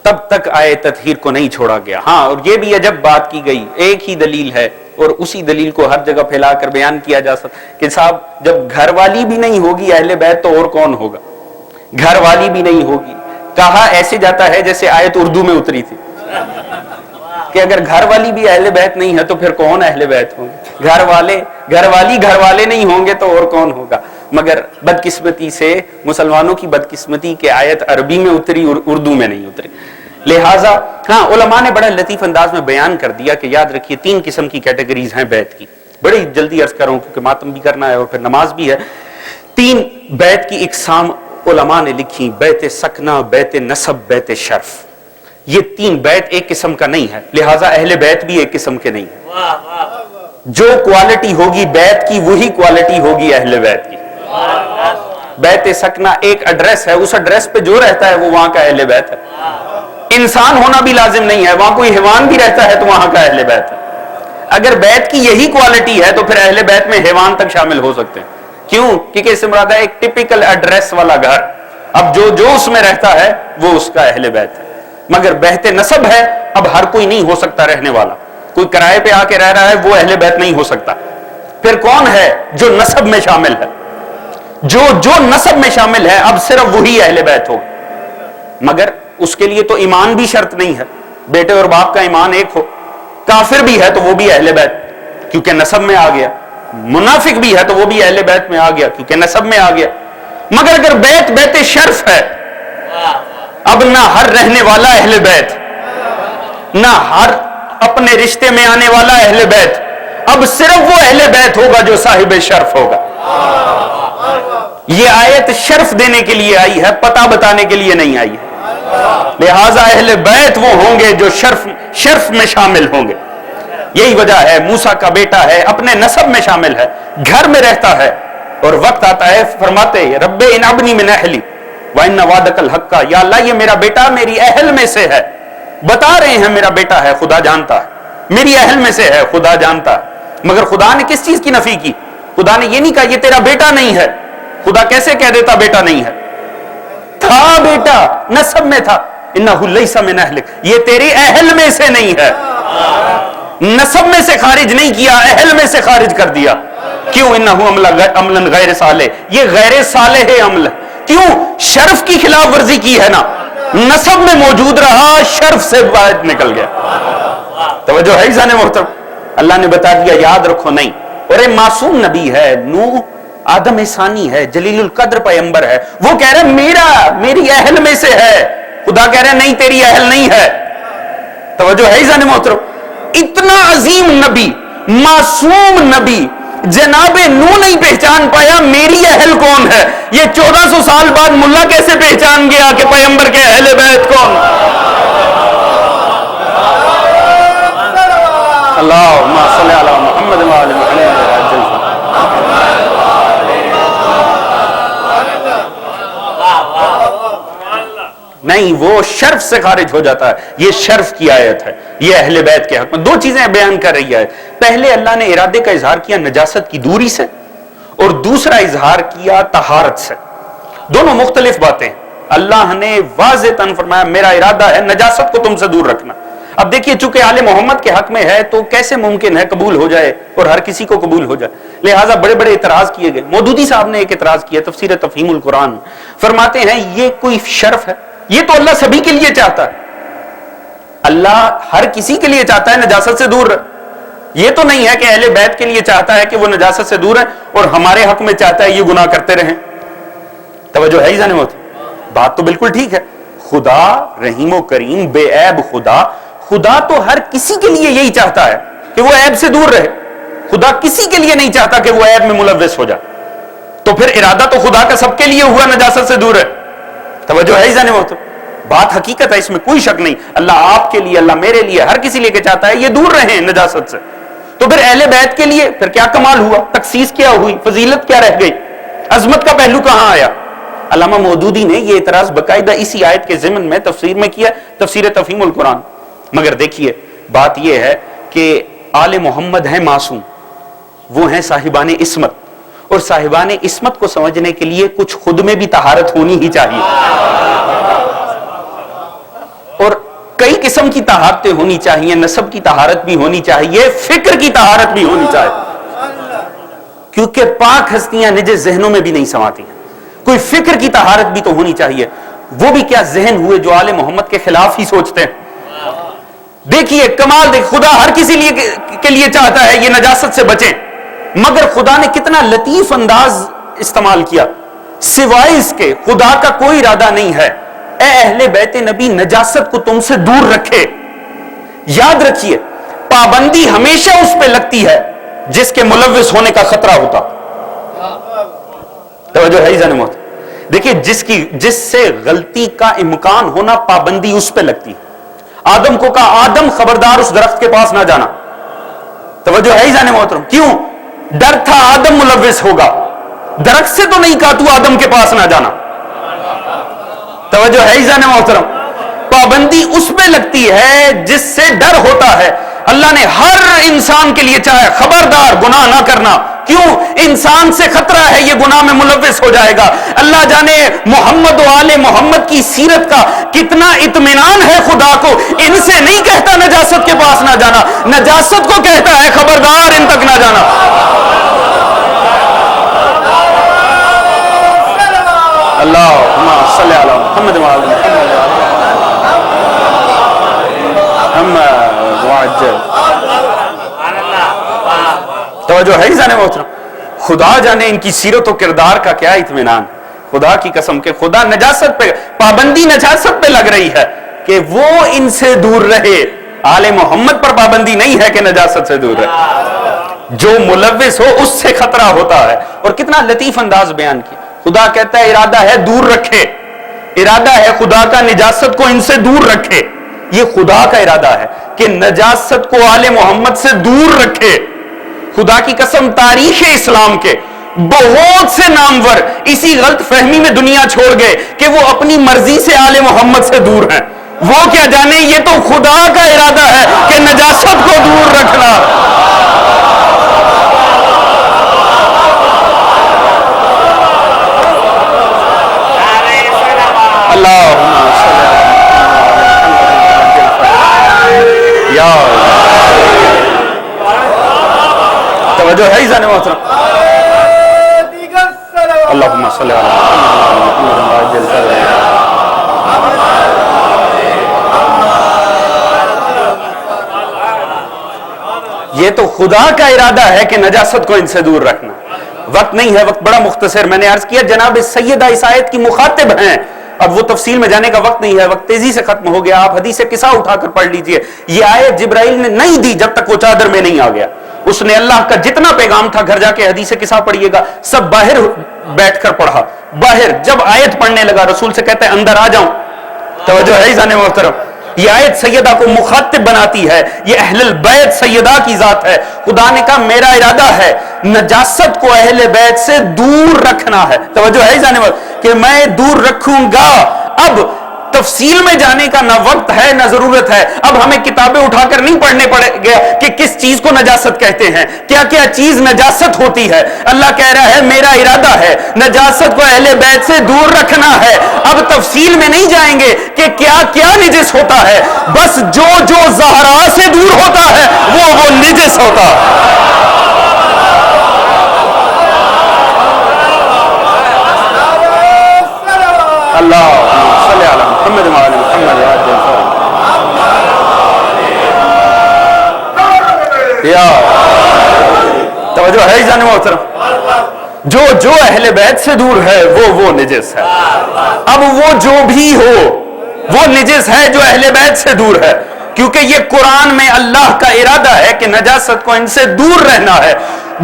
تب تک آئے تطہیر کو نہیں چھوڑا گیا۔ ہاں اور یہ بھی ہے جب بات کی گئی ایک ہی دلیل ہے اور اسی دلیل کو ہر جگہ پھیلا کر بیان کیا جا سکتا کہ صاحب جب گھر والی بھی نہیں ہوگی اہل بیت تو اور کون ہوگا، گھر والی بھی نہیں ہوگی۔ کہا ایسے جاتا ہے جیسے آیت اردو میں اتری تھی کہ اگر گھر والی بھی اہل بیت نہیں ہے تو پھر کون اہل بیت ہوں گے، گھر والے نہیں ہوں گے تو اور کون ہوگا۔ مگر بدقسمتی سے مسلمانوں کی بدقسمتی کہ آیت عربی میں اتری اور اردو میں نہیں اتری، لہٰذا ہاں علماء نے بڑا لطیف انداز میں بیان کر دیا کہ یاد رکھیے 3 قسم کی کیٹیگریز ہیں بیت کی۔ بڑی جلدی عرض کر رہا ہوں کیونکہ ماتم بھی کرنا ہے اور پھر نماز بھی ہے۔ 3 بیت کی اقسام علماء نے لکھی، بیت سکنہ، بیت نسب، بیت شرف۔ یہ 3 بیت ایک قسم کا نہیں ہے، لہٰذا اہل بیت بھی ایک قسم کے نہیں ہے۔ جو کوالٹی ہوگی بیت کی وہی کوالٹی ہوگی اہل بیت کی۔ بیت سکنہ ایک ایڈریس ہے، اس ایڈریس پہ جو رہتا ہے وہ وہاں کا اہل بیت ہے۔ انسان ہونا بھی لازم نہیں ہے، وہاں کوئی حیوان بھی رہتا ہے تو وہاں کا اہل بیت ہے۔ اگر بیت کی یہی کوالٹی ہے تو پھر اہل بیت میں حیوان تک شامل ہو سکتے ہیں۔ کیوں؟ کیونکہ اس سے مراد ہے ایک ٹپیکل ایڈریس والا گھر، اب جو اس میں رہتا ہے وہ اس کا اہل بیت ہے۔ مگر بیت نسب ہے، اب ہر کوئی نہیں ہو سکتا رہنے والا، کوئی کرائے پہ آ کے رہ رہا ہے وہ اہل بیت نہیں ہو سکتا۔ پھر کون ہے؟ جو نسب میں شامل ہے، جو نسب میں شامل ہے اب صرف وہی اہل بیت ہو۔ مگر اس کے لیے تو ایمان بھی شرط نہیں ہے، بیٹے اور باپ کا ایمان ایک ہو، کافر بھی ہے تو وہ بھی اہل بیت کیونکہ نسب میں آ گیا، منافق بھی ہے تو وہ بھی اہل بیت میں آ گیا کیونکہ نسب میں آ گیا۔ مگر اگر بیت شرف ہے، اب نہ ہر رہنے والا اہل بیت، نہ ہر اپنے رشتے میں آنے والا اہل بیت، اب صرف وہ اہل بیت ہوگا جو صاحب شرف ہوگا۔ یہ آیت شرف دینے کے لیے آئی ہے، پتہ بتانے کے لیے نہیں آئی ہے۔ لہٰذا اہل بیت وہ ہوں گے جو شرف میں شامل ہوں گے۔ یہی وجہ ہے موسیٰ کا بیٹا ہے، اپنے نسب میں شامل ہے، گھر میں رہتا ہے، اور وقت آتا ہے فرماتے رب ان ابنی من اہلی وان وعدک الحق، یا اللہ یہ میرا بیٹا میری اہل میں سے ہے، بتا رہے ہیں میرا بیٹا ہے، خدا جانتا ہے، میری اہل میں سے ہے، خدا جانتا ہے۔ مگر خدا نے کس چیز کی نفی کی؟ خدا نے یہ نہیں کہا یہ تیرا بیٹا نہیں ہے، خدا کیسے کہہ دیتا بیٹا نہیں ہے؟ تھا بیٹا نسب میں تھا، انہو لیس من اہلک، یہ تیری اہل میں سے نہیں ہے، نسب میں سے خارج نہیں کیا، اہل میں سے خارج کر دیا. کیوں؟ انہو عملا غیر صالح، یہ غیر صالح عمل ہے. کیوں؟ شرف کی خلاف ورزی کی ہے نا، نسب میں موجود رہا، شرف سے باہر نکل گیا. توجہ ہے عزیزان محترم؟ اللہ نے بتا دیا، یاد رکھو نہیں. اور ایک معصوم نبی ہے، نوح آدم ثانی ہے، جلیل القدر پیغمبر ہے، وہ کہہ رہے میری اہل میں سے ہے. خدا کہہ رہے نہیں، تیری اہل نہیں ہے. توجہ ہے عزیزان محترم؟ اتنا عظیم نبی، معصوم نبی، جناب نوح نہیں پہچان پایا میری اہل کون ہے. یہ 1400 سال بعد ملا کیسے پہچان گیا کہ پیغمبر کے اہل بیت کون؟ اللہم صلی علی محمد و آل محمد. نہیں، وہ شرف سے خارج ہو جاتا ہے. یہ شرف کی آیت ہے، یہ اہل بیت کے حق میں. دو چیزیں بیان کر رہی ہے. پہلے اللہ نے ارادے کا اظہار کیا نجاست کی دوری سے، اور دوسرا اظہار کیا طہارت سے. دونوں مختلف باتیں. اللہ نے واضح تن فرمایا میرا ارادہ ہے نجاست کو تم سے دور رکھنا. اب دیکھیے چونکہ آل محمد کے حق میں ہے تو کیسے ممکن ہے قبول ہو جائے اور ہر کسی کو قبول ہو جائے. لہٰذا بڑے بڑے اعتراض کیے گئے. مودودی صاحب نے ایک اعتراض کیا، تفسیر تفہیم القرآن، فرماتے ہیں یہ کوئی شرف ہے؟ یہ تو اللہ سبھی کے لیے چاہتا ہے، اللہ ہر کسی کے لیے چاہتا ہے نجاست سے دور رہے. یہ تو نہیں ہے کہ اہل بیت کے لیے چاہتا ہے کہ وہ نجاست سے دور ہے اور ہمارے حق میں چاہتا ہے یہ گناہ کرتے رہیں. توجہ ہے جانے ہوتی؟ بات تو بالکل ٹھیک ہے. خدا رحیم و کریم، بے عیب خدا تو ہر کسی کے لیے یہی چاہتا ہے کہ وہ عیب سے دور رہے. خدا کسی کے لیے نہیں چاہتا کہ وہ عیب میں ملوث ہو جائے. تو پھر ارادہ تو خدا کا سب کے لیے ہوا نجاست سے دور ہے. توجہ ہے جانے ہوتی؟ بات حقیقت ہے، اس میں کوئی شک نہیں. اللہ آپ کے لیے، اللہ میرے لیے، ہر کسی لیے کے چاہتا ہے یہ دور رہیں نجاست سے. تو پھر اہل بیت کے لیے پھر کیا کمال ہوا، تخصیص کیا ہوئی، فضیلت کیا رہ گئی، عظمت کا پہلو کہاں آیا؟ علامہ مودودی نے یہ اعتراض باقاعدہ اسی آیت کے ضمن میں تفسیر میں کیا، تفسیر تفہیم القرآن. مگر دیکھیے بات یہ ہے کہ آل محمد ہیں معصوم، وہ ہیں صاحبان عصمت، اور صاحبان عصمت کو سمجھنے کے لیے کچھ خود میں بھی طہارت ہونی ہی چاہیے، اور کئی قسم کی طہارتیں ہونی چاہیے. نسب کی طہارت بھی ہونی چاہیے، فکر کی طہارت بھی ہونی چاہیے، کیونکہ پاک ہستیاں نجس ذہنوں میں بھی نہیں سماتی ہیں. کوئی فکر کی طہارت بھی تو ہونی چاہیے. وہ بھی کیا ذہن ہوئے جو آل محمد کے خلاف ہی سوچتے ہیں. دیکھیے کمال، خدا ہر کسی کے لیے چاہتا ہے یہ نجاست سے بچیں، مگر خدا نے کتنا لطیف انداز استعمال کیا. سوائے اس کے خدا کا کوئی ارادہ نہیں ہے اے اہل بیت نبی نجاست کو تم سے دور رکھے. یاد رکھیے پابندی ہمیشہ اس پہ لگتی ہے جس کے ملوث ہونے کا خطرہ ہوتا. توجہ ہے جانے موت؟ دیکھیے جس سے غلطی کا امکان ہونا، پابندی اس پہ لگتی. آدم کو کہا آدم خبردار اس درخت کے پاس نہ جانا. توجہ ہے جانے محترم؟ کیوں؟ ڈر تھا آدم ملوث ہوگا. درخت سے تو نہیں کہا تو آدم کے پاس نہ جانا. توجہ ہے جانے محترم؟ پابندی اس پہ لگتی ہے جس سے ڈر ہوتا ہے. اللہ نے ہر انسان کے لیے چاہے خبردار گناہ نہ کرنا. کیوں؟ انسان سے خطرہ ہے یہ گناہ میں ملوث ہو جائے گا. اللہ جانے محمد و آل محمد کی سیرت کا کتنا اطمینان ہے خدا کو. ان سے نہیں کہتا نجاست کے پاس نہ جانا، نجاست کو کہتا ہے خبردار ان تک نہ جانا. اللہم صلی علی محمد و آل محمد وعجل. توجہ ہے جانے محترم؟ خدا جانے ان کی سیرت و کردار کا کیا اطمینان. خدا کی قسم کہ خدا نجاست پہ پابندی نجاست پہ لگ رہی ہے کہ وہ ان سے دور رہے. آل محمد پر پابندی نہیں ہے کہ نجاست سے دور رہے، جو ملوث ہو اس سے خطرہ ہوتا ہے. اور کتنا لطیف انداز بیان کیا. خدا کہتا ہے ارادہ ہے دور رکھے، ارادہ ہے خدا کا نجاست کو ان سے دور رکھے. یہ خدا کا ارادہ ہے کہ نجاست کو آل محمد سے دور رکھے. خدا کی قسم تاریخ اسلام کے بہت سے نامور اسی غلط فہمی میں دنیا چھوڑ گئے کہ وہ اپنی مرضی سے آل محمد سے دور ہیں. وہ کیا جانے یہ تو خدا کا ارادہ ہے کہ نجاست کو دور رکھنا. توجہ ہے عزیزان محترم. اللہم صلی علی محمد وعجل فرجہ. یہ تو خدا کا ارادہ ہے کہ نجاست کو ان سے دور رکھنا. وقت نہیں ہے, وقت بڑا مختصر. میں نے عرض کیا جناب سیدہ اس آیت کی مخاطب ہیں, اب وہ تفصیل میں جانے کا وقت نہیں ہے, وقت تیزی سے ختم ہو گیا. آپ حدیث قصہ اٹھا کر پڑھ لیجئے. یہ آیت جبرائیل نے نہیں دی جب تک وہ چادر میں نہیں آ گیا. اس نے اللہ کا جتنا پیغام تھا, گھر جا کے حدیث قصہ پڑھیے گا, سب باہر بیٹھ کر پڑھا. باہر جب آیت پڑھنے لگا رسول سے کہتے ہیں اندر آ جاؤں. توجہ ہے عزیزان محترم, یہ آیت سیدہ کو مخاطب بناتی ہے. یہ اہل البیت سیدہ کی ذات ہے. خدا نے کہا میرا ارادہ ہے نجاست کو اہل بیت سے دور رکھنا ہے. توجہ ہے عزیزان محترم, کہ میں دور رکھوں گا. اب تفصیل میں جانے کا نہ وقت ہے نہ ضرورت ہے. اب ہمیں کتابیں اٹھا کر نہیں پڑھنے پڑے گا کہ کس چیز کو نجاست کہتے ہیں, کیا کیا چیز نجاست ہوتی ہے. اللہ کہہ رہا ہے میرا ارادہ ہے نجاست کو اہل بیت سے دور رکھنا ہے. اب تفصیل میں نہیں جائیں گے کہ کیا کیا نجس ہوتا ہے, بس جو جو زہرا سے دور ہوتا ہے وہ نجس ہوتا ہے. اللہ صلی علی محمد وعلی محمد وعجل فرجہ. یا توجہ ہے عزیزان محترم, جو جو اہل بیت سے دور ہے وہ نجس ہے. اب وہ جو بھی ہو وہ نجس ہے جو اہل بیت سے دور ہے, کیونکہ یہ قرآن میں اللہ کا ارادہ ہے کہ نجاست کو ان سے دور رہنا ہے.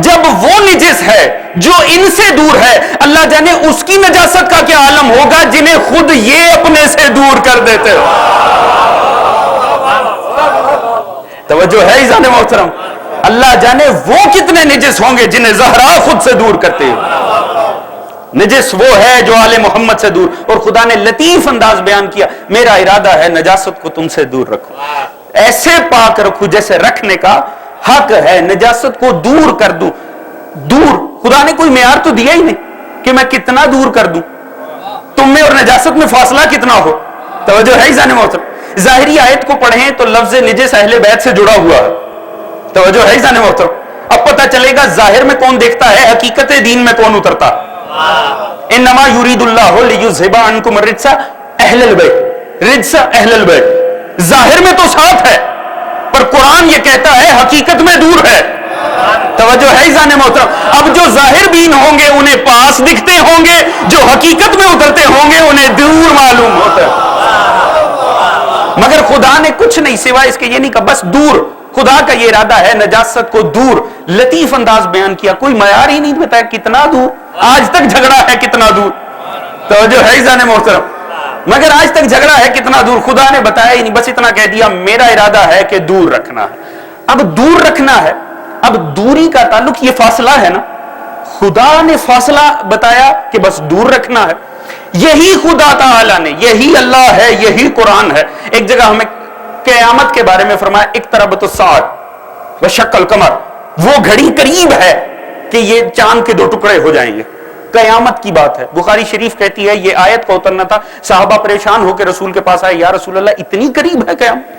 جب وہ نجس ہے جو ان سے دور ہے, اللہ جانے اس کی نجاست کا کیا عالم ہوگا جنہیں خود یہ اپنے سے دور کر دیتے ہو. توجہ ہے عزیزان محترم, اللہ جانے وہ کتنے نجس ہوں گے جنہیں زہرا خود سے دور کرتے ہو. نجس وہ ہے جو آل محمد سے دور. اور خدا نے لطیف انداز بیان کیا میرا ارادہ ہے نجاست کو تم سے دور رکھو, ایسے پاک رکھو جیسے رکھنے کا حق ہے. نجاست کو دور کر دوں. دور خدا نے کوئی معیار تو دیا ہی نہیں کہ میں کتنا دور کر دوں, تم میں اور نجاست میں فاصلہ کتنا ہو. توجہ ہے عزیزان محترم, ظاہری آیت کو پڑھیں تو لفظ نجس اہل بیت سے جڑا ہوا ہے. توجہ ہے عزیزان محترم, اب پتہ چلے گا ظاہر میں کون دیکھتا ہے, حقیقت دین میں کون اترتا. انما یرید اللہ لیذھب عنکم الرجس اہل البیت. رجس اہل البیت ظاہر میں تو ساتھ ہے, پر قرآن یہ کہتا ہے حقیقت میں دور ہے. توجہ ہے عزیزان محترم, اب جو ظاہر بین ہوں گے انہیں پاس دکھتے ہوں گے, جو حقیقت میں اترتے ہوں گے انہیں دور معلوم ہوتا ہے. مگر خدا نے کچھ نہیں سوائے اس کے یہ نہیں کہا بس دور. خدا کا یہ ارادہ ہے نجاست کو دور. لطیف انداز بیان کیا, کوئی معیار ہی نہیں بتایا کتنا دور. آج تک جھگڑا ہے کتنا دور. توجہ ہے عزیزان محترم, مگر آج تک جھگڑا ہے کتنا دور. خدا نے بتایا ہی نہیں, بس اتنا کہہ دیا میرا ارادہ ہے کہ دور رکھنا ہے. اب دور رکھنا ہے, اب دوری کا تعلق یہ فاصلہ ہے نا, خدا نے فاصلہ بتایا کہ بس دور رکھنا ہے. یہی خدا تعالی نے, یہی اللہ ہے, یہی قرآن ہے. ایک جگہ ہمیں قیامت کے بارے میں فرمایا اقتربت الساعۃ وانشق القمر, وہ گھڑی قریب ہے کہ یہ چاند کے 2 ٹکڑے ہو جائیں گے. قیامت کی بات ہے. بخاری شریف کہتی ہے یہ آیت کا اترنا تھا, صحابہ پریشان ہو کے رسول کے پاس آئے, یا رسول اللہ اتنی قریب ہے قیامت.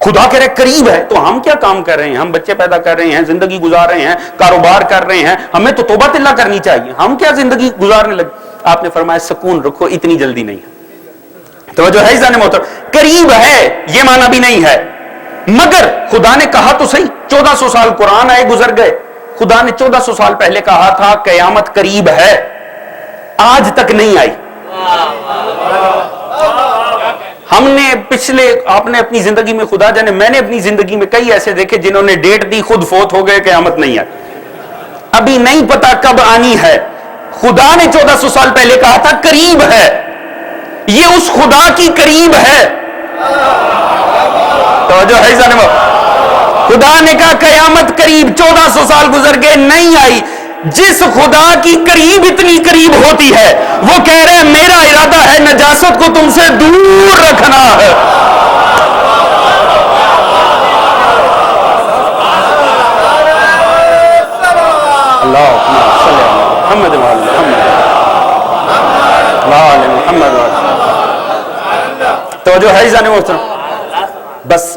خدا کہہ رہے قریب ہے تو ہم کیا کام کر رہے ہیں, ہم بچے پیدا کر رہے ہیں, زندگی گزار رہے ہیں, کاروبار کر رہے ہیں, ہمیں تو توبہ تلا کرنی چاہیے, ہم کیا زندگی گزارنے لگے. آپ نے فرمایا سکون رکھو, اتنی جلدی نہیں ہے. توجہ ہے عزیزان محترم, قریب ہے یہ معنی بھی نہیں ہے, مگر خدا نے کہا تو صحیح. 1400 سال قرآن آئے گزر گئے, خدا نے 1400 سال پہلے کہا تھا قیامت قریب ہے, آج تک نہیں آئی. ہم نے پچھلے, آپ نے اپنی زندگی میں, خدا جانے میں نے اپنی زندگی میں کئی ایسے دیکھے جنہوں نے ڈیٹ دی خود فوت ہو گئے, قیامت نہیں آئی. ابھی نہیں پتا کب آنی ہے. خدا نے 1400 سال پہلے کہا تھا قریب ہے, یہ اس خدا کی قریب ہے. توجہ ہے عزیزان, خدا نے کہا قیامت قریب, 1400 سال گزر گئے نہیں آئی. جس خدا کی قریب اتنی قریب ہوتی ہے وہ کہہ رہے ہیں میرا ارادہ ہے نجاست کو تم سے دور رکھنا ہے. محمد توجہ ہے عزیزان محترم, بس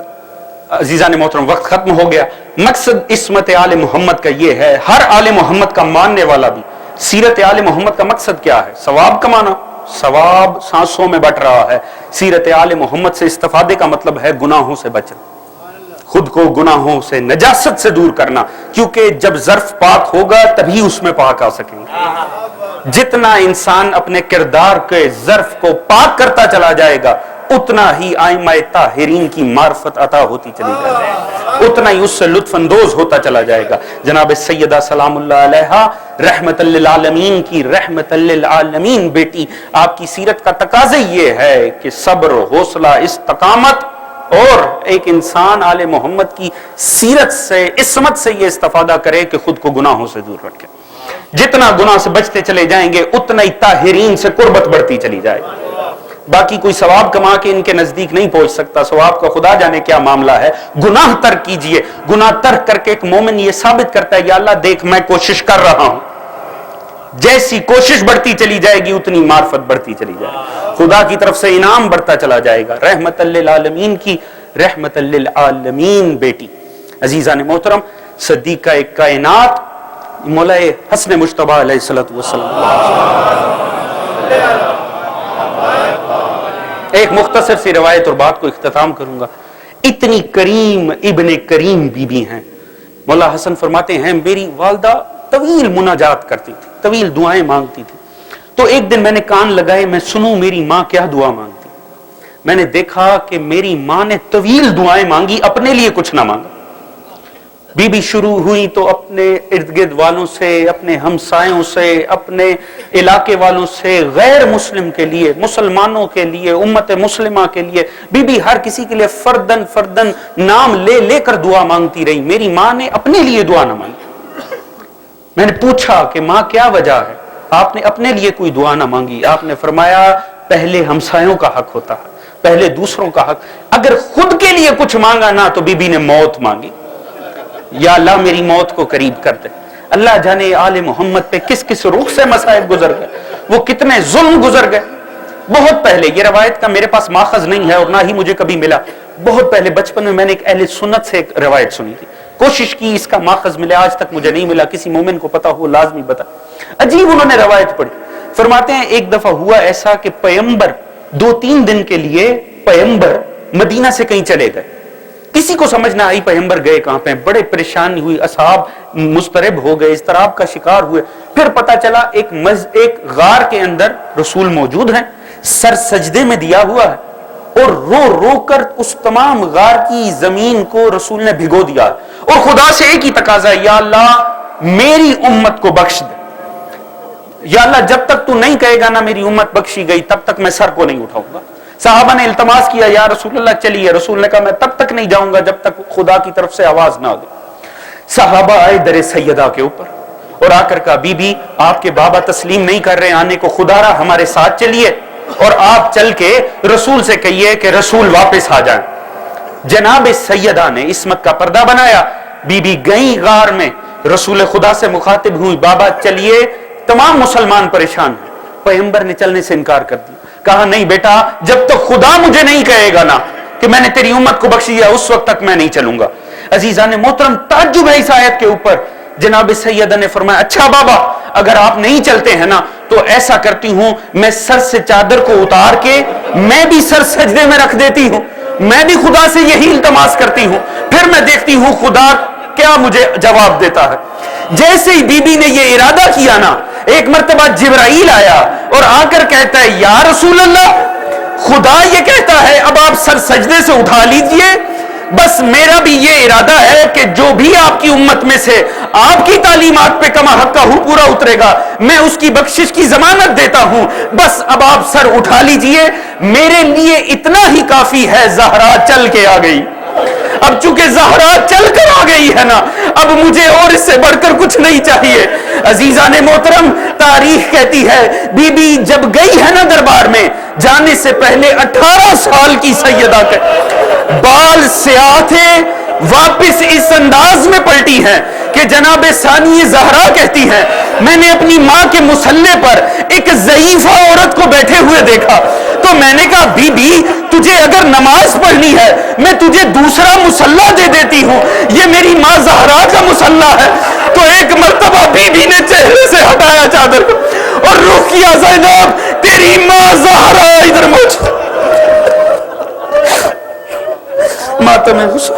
عزیزان محترم وقت ختم ہو گیا. مقصد عصمت آل محمد کا یہ ہے، ہر آل محمد کا ماننے والا بھی سیرت آل محمد کا مقصد کیا ہے؟ ثواب کمانا. ثواب سانسوں میں بٹ رہا ہے. سیرت آل محمد سے استفادے کا مطلب ہے گناہوں سے بچنا، خود کو گناہوں سے، نجاست سے دور کرنا، کیونکہ جب ظرف پاک ہوگا تبھی اس میں پاک آ سکیں گے. جتنا انسان اپنے کردار کے ظرف کو پاک کرتا چلا جائے گا اتنا ہی ائمہ طاہرین کی معرفت عطا ہوتی چلی جائے گی، اتنا ہی اس سے لطف اندوز ہوتا چلا جائے گا. جناب سیدہ سلام اللہ علیہا رحمت للعالمین کی رحمت للعالمین بیٹی، آپ کی سیرت کا تقاضا یہ ہے کہ صبر، حوصلہ، استقامت، اور ایک انسان آل محمد کی سیرت سے، عصمت سے یہ استفادہ کرے کہ خود کو گناہوں سے دور رکھے. جتنا گناہ سے بچتے چلے جائیں گے اتنا ہی طاہرین سے قربت بڑھتی چلی جائے گی. باقی کوئی ثواب کما کے ان کے نزدیک نہیں پہنچ سکتا. ثواب کا خدا جانے کیا معاملہ ہے. گناہ ترک کیجئے. گناہ ترک کر کے ایک مومن یہ ثابت کرتا ہے یا اللہ دیکھ میں کوشش کر رہا ہوں. جیسی کوشش بڑھتی چلی جائے گی اتنی معرفت بڑھتی چلی جائے گی، خدا کی طرف سے انعام بڑھتا چلا جائے گا. رحمت للعالمین کی رحمت للعالمین بیٹی. عزیزان محترم، صدیقہ کائنات مولا حسن مجتبی علیہ الصلوۃ والسلام. ایک مختصر سی روایت اور بات کو اختتام کروں گا. اتنی کریم ابن کریم بی بی ہیں. مولا حسن فرماتے ہیں میری والدہ طویل مناجات کرتی تھی، طویل دعائیں مانگتی تھی. تو ایک دن میں نے کان لگائے میں سنوں میری ماں کیا دعا مانگتی. میں نے دیکھا کہ میری ماں نے طویل دعائیں مانگی، اپنے لیے کچھ نہ مانگا. بی بی شروع ہوئی تو اپنے ارد گرد والوں سے، اپنے ہمسایوں سے، اپنے علاقے والوں سے، غیر مسلم کے لیے، مسلمانوں کے لیے، امت مسلمہ کے لیے، بی بی ہر کسی کے لیے فردن فردن نام لے لے کر دعا مانگتی رہی. میری ماں نے اپنے لیے دعا نہ مانگی. میں نے پوچھا کہ ماں کیا وجہ ہے، آپ نے اپنے لیے کوئی دعا نہ مانگی؟ آپ نے فرمایا پہلے ہمسایوں کا حق ہوتا ہے، پہلے دوسروں کا حق. اگر خود کے لیے کچھ مانگا نہ تو بی بی نے موت مانگی، یا اللہ میری موت کو قریب کر دے. اللہ جانے آل محمد پہ کس کس روح سے مصائب گزر گئے، وہ کتنے ظلم گزر گئے. بہت پہلے، یہ روایت کا میرے پاس ماخذ نہیں ہے اور نہ ہی مجھے کبھی ملا. بہت پہلے بچپن میں نے ایک اہل سنت سے ایک روایت سنی تھی، کوشش کی اس کا ماخذ ملے، آج تک مجھے نہیں ملا. کسی مومن کو پتا ہو لازمی بتا. عجیب انہوں نے روایت پڑھی. فرماتے ہیں ایک دفعہ ہوا ایسا کہ پیغمبر 2-3 دن کے لیے پیغمبر مدینہ سے کہیں چلے گئے. کسی کو سمجھ نہ آئی پیغمبر گئے کہاں پہ. بڑے پریشانی ہوئی، اصحاب مضطرب ہو گئے، اضطراب کا شکار ہوئے. پھر پتا چلا ایک غار کے اندر رسول موجود ہیں، سر سجدے میں دیا ہوا ہے اور رو رو کر اس تمام غار کی زمین کو رسول نے بھگو دیا اور خدا سے ایک ہی تقاضا، یا اللہ میری امت کو بخش دے. یا اللہ جب تک تو نہیں کہے گا نا میری امت بخشی گئی تب تک میں سر کو نہیں اٹھاؤں گا. صحابہ نے التماس کیا یا رسول اللہ چلیے. رسول نے کہا میں تب تک نہیں جاؤں گا جب تک خدا کی طرف سے آواز نہ دے. صحابہ آئے در سیدہ کے اوپر اور آ کر کہا بی بی آپ کے بابا تسلیم نہیں کر رہے آنے کو، خدا را ہمارے ساتھ چلیے اور آپ چل کے رسول سے کہیے کہ رسول واپس آ جائیں. جناب سیدہ نے عصمت کا پردہ بنایا. بی بی گئی غار میں، رسول خدا سے مخاطب ہوئی بابا چلیے. تمام مسلمان پریشان ہیں. پیغمبر نے چلنے سے انکار کر دیا. کہا نہیں بیٹا جب تک خدا مجھے نہیں کہے گا نا کہ میں نے تیری امت کو بخش دیا اس وقت تک میں نہیں چلوں گا. عزیزان محترم تعجب ہے اس آیت کے اوپر. جناب سیدہ نے فرمایا اچھا بابا اگر آپ نہیں چلتے ہیں نا تو ایسا کرتی ہوں میں سر سے چادر کو اتار کے میں بھی سر سجدے میں رکھ دیتی ہوں، میں بھی خدا سے یہی التماس کرتی ہوں، پھر میں دیکھتی ہوں خدا کیا مجھے جواب دیتا ہے. جیسے ہی بی بی نے یہ ارادہ کیا نا ایک مرتبہ جبرائیل آیا اور آ کر کہتا ہے یا رسول اللہ خدا یہ کہتا ہے اب آپ سر سجدے سے اٹھا لیجئے، بس میرا بھی یہ ارادہ ہے کہ جو بھی آپ کی امت میں سے آپ کی تعلیمات پہ کما حق کا حق پورا اترے گا میں اس کی بخشش کی ضمانت دیتا ہوں، بس اب آپ سر اٹھا لیجئے. میرے لیے اتنا ہی کافی ہے زہرا چل کے آ گئی. اب چونکہ زہرا چل کر آ گئی ہے نا اب مجھے اور اس سے بڑھ کر کچھ نہیں چاہیے. عزیزان محترم تاریخ کہتی ہے بی بی جب گئی ہے نا دربار میں جانے سے پہلے 18 سال کی سیدہ کے بال سیاہ تھے واپس اس انداز میں پلٹی ہیں کہ جناب ثانی زہرا کہتی ہیں میں نے اپنی ماں کے مصلے پر ایک ضعیفہ عورت کو بیٹھے ہوئے دیکھا تو میں نے کہا بی بی تو تجھے اگر نماز پڑھنی ہے میں تجھے دوسرا مصلی دے دیتی ہوں، یہ میری ماں زہرا کا مصلی ہے۔ تو ایک مرتبہ بی بی نے چہرے سے ہٹایا چادر کو اور رخ کیا، زینب تیری ماں زہرا ادھر موجود۔ ماتم حسین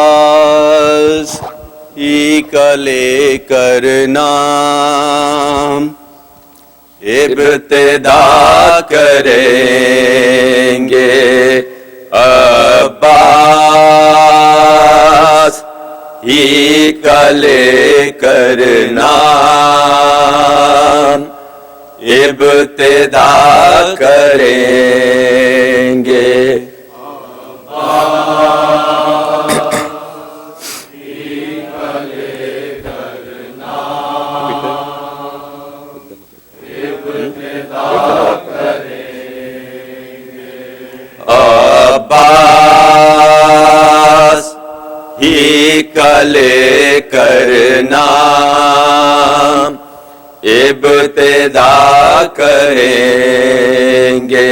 عباس ہی کا لے کر نام ابتدا کریں گے، عباس ہی کا لے کر نام ابتدا کریں گے۔ عباس ہی کا لے کر نام ابتدا کریں گے۔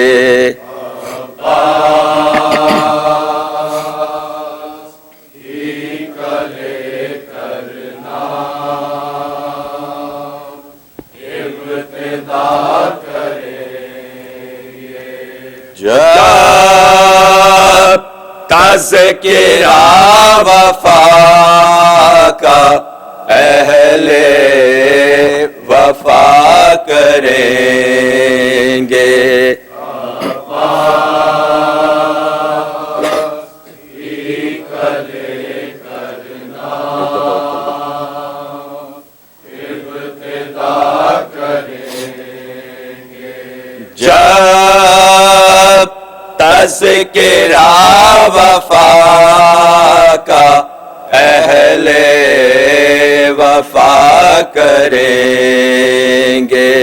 جب تذکرہ وفا کا اہل وفا کریں گے، جب تذکرہ وفا کا اہل وفا کریں گے،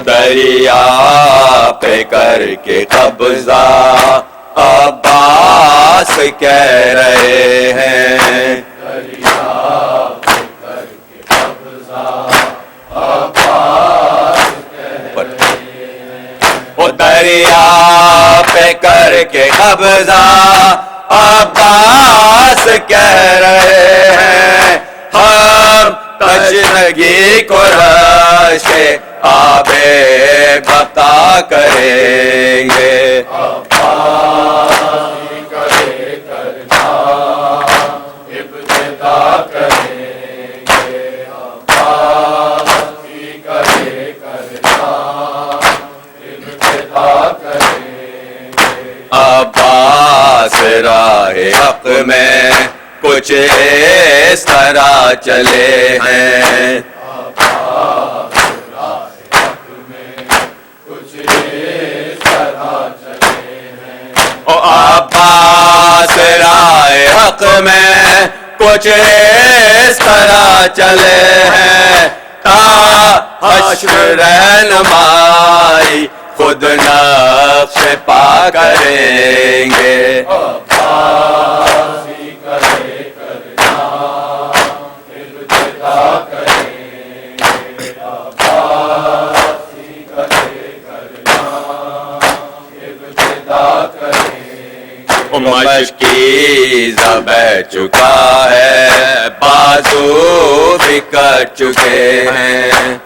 دریا پہ کر کے قبضہ عباس کہہ رہے ہیں، دریا پہ کر کے قبضہ عباس کہہ رہے ہیں، وہ دریا پہ کر کے قبضہ عباس کہہ رہے ہیں، ہم تشنگی کو رش آبے بتا کریں گے، عباس ہی کا لے کر نام ابتدا کریں گے، عباس ہی کا لے کر نام ابتدا کریں گے۔ عباس راہ حق میں کچھ اس طرح چلے ہیں، عباس راہ حق میں کچھ اس طرح چلے ہیں، تا حشر رہنمائی خود نقش پا کریں گے، عباس ہی کا لے کر مشکیزہ بہ چکا ہے بازو بھی کٹ چکے ہیں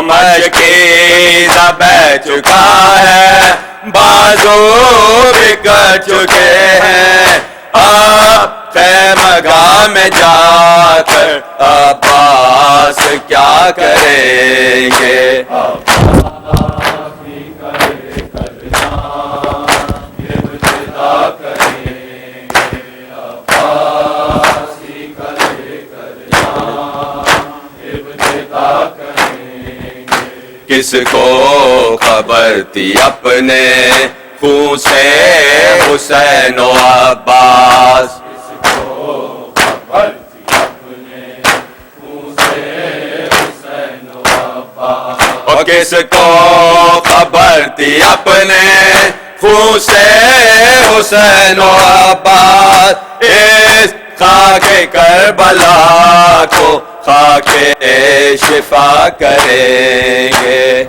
مشکیزہ بہ چکا ہے بازو بھی کٹ چکے ہیں اب خیمہ گاہ میں جا کر عباس کیا کریں گے کس کو خبر تھی اپنے خون سے حسین و عباس اور کس کو خبر تھی اپنے خون سے حسین و عباس اس خاک کربلا کو خاک شفا کریں گے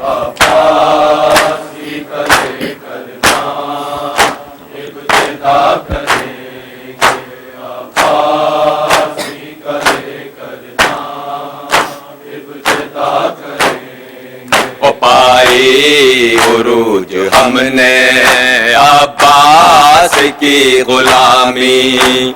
پائی عروج ہم نے عباس کی غلامی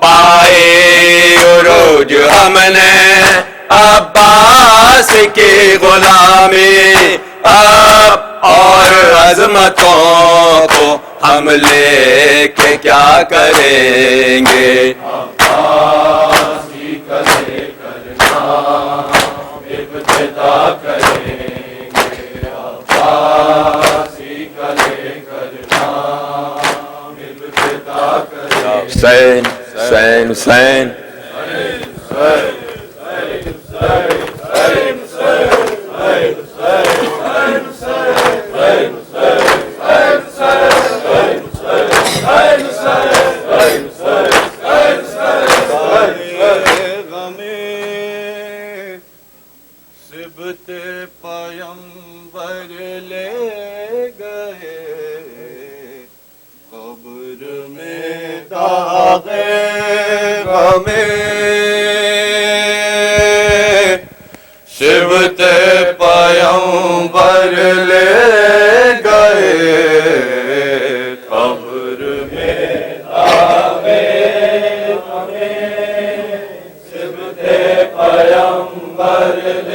پائے عروج ہم نے عباس کی غلامی اب اور عظمتوں کو ہم لے کے کیا کریں گے حسین حسین حسین سبت پیمبر لے گئے قبر میں داغ غم سبت پیمبر لے گئے قبر میں داغ غم سبت پیمبر لے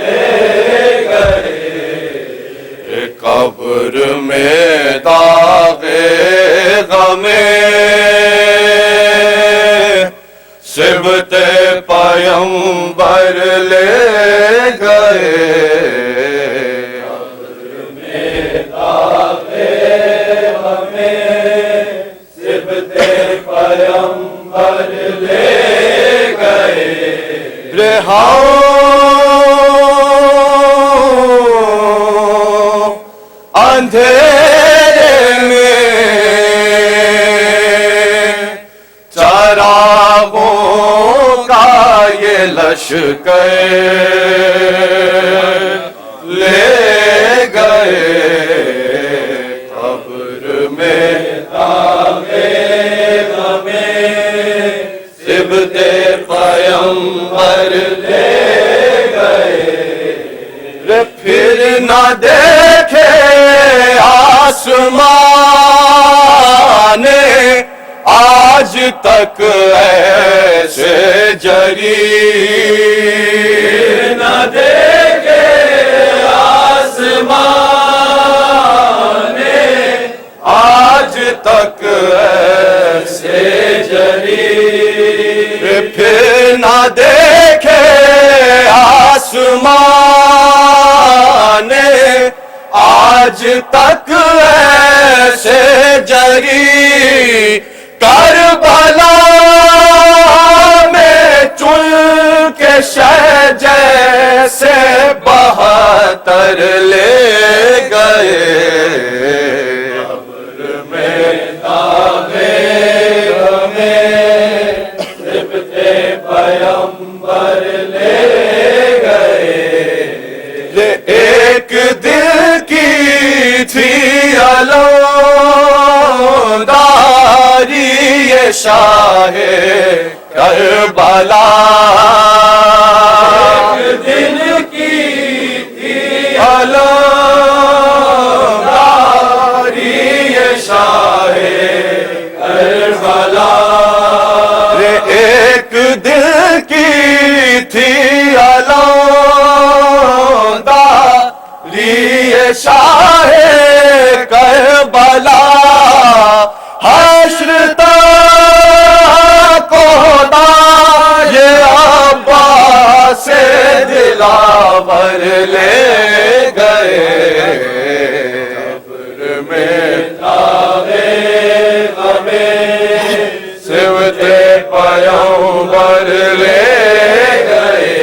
قبر میں داغ غم سبت پیمبر لے گئے قبر میں داغ غم سبت پیمبر لے گئے اندھیرے میں چراغوں کا یہ لشکر لے گئے قبر میں داغ غم سبت پیمبر لے گئے پھر نہ دیکھے آسمان آج تک ایسے جری نہ دیکھے آسمان آج تک ایسے جری پھر نہ دیکھے آسمان آج تک ایسے جری کربلا میں چن کے شہ جیسے 72 لے گئے قبر میں داغ غم ایک دل کی تھی علمداری یہ شاہ کربلا، ایک دل کی تھی علمداری یہ شاہ کربلا، ایک دل کی تھی یہ شاہ کربلا، حشر تک ہوتا یہ عباس سے دلاور لے گئے، قبر میں داغے ہمیں سوت پیغمبر لے گئے،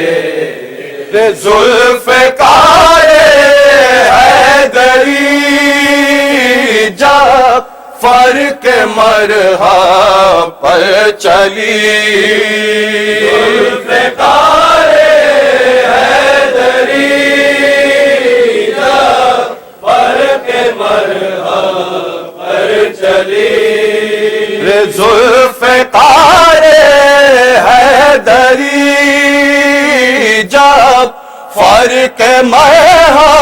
ذوالفقار حیدری جب فر کے مرحب پر چلی، ذوالفقار حیدری جب فر کے مرحب پر چلی، ذوالفقار حیدری جب فرق محا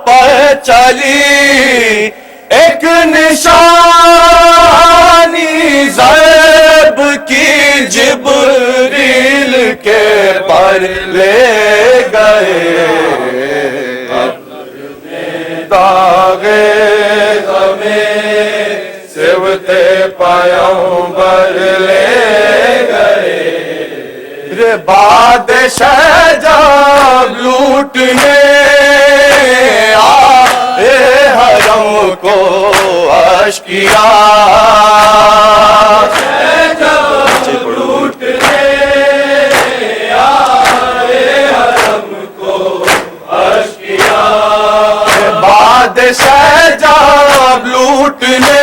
پر چلی، ایک نشانی ضرب کی جبریل کے پر لے گئے، داغے ہمیں سوت پیغمبر لے گئے، بادشاہ جب لوٹنے آئے حرم کو اشکیا، جب لوٹنے آئے حرم کو اشکیا، بادشاہ جب لوٹنے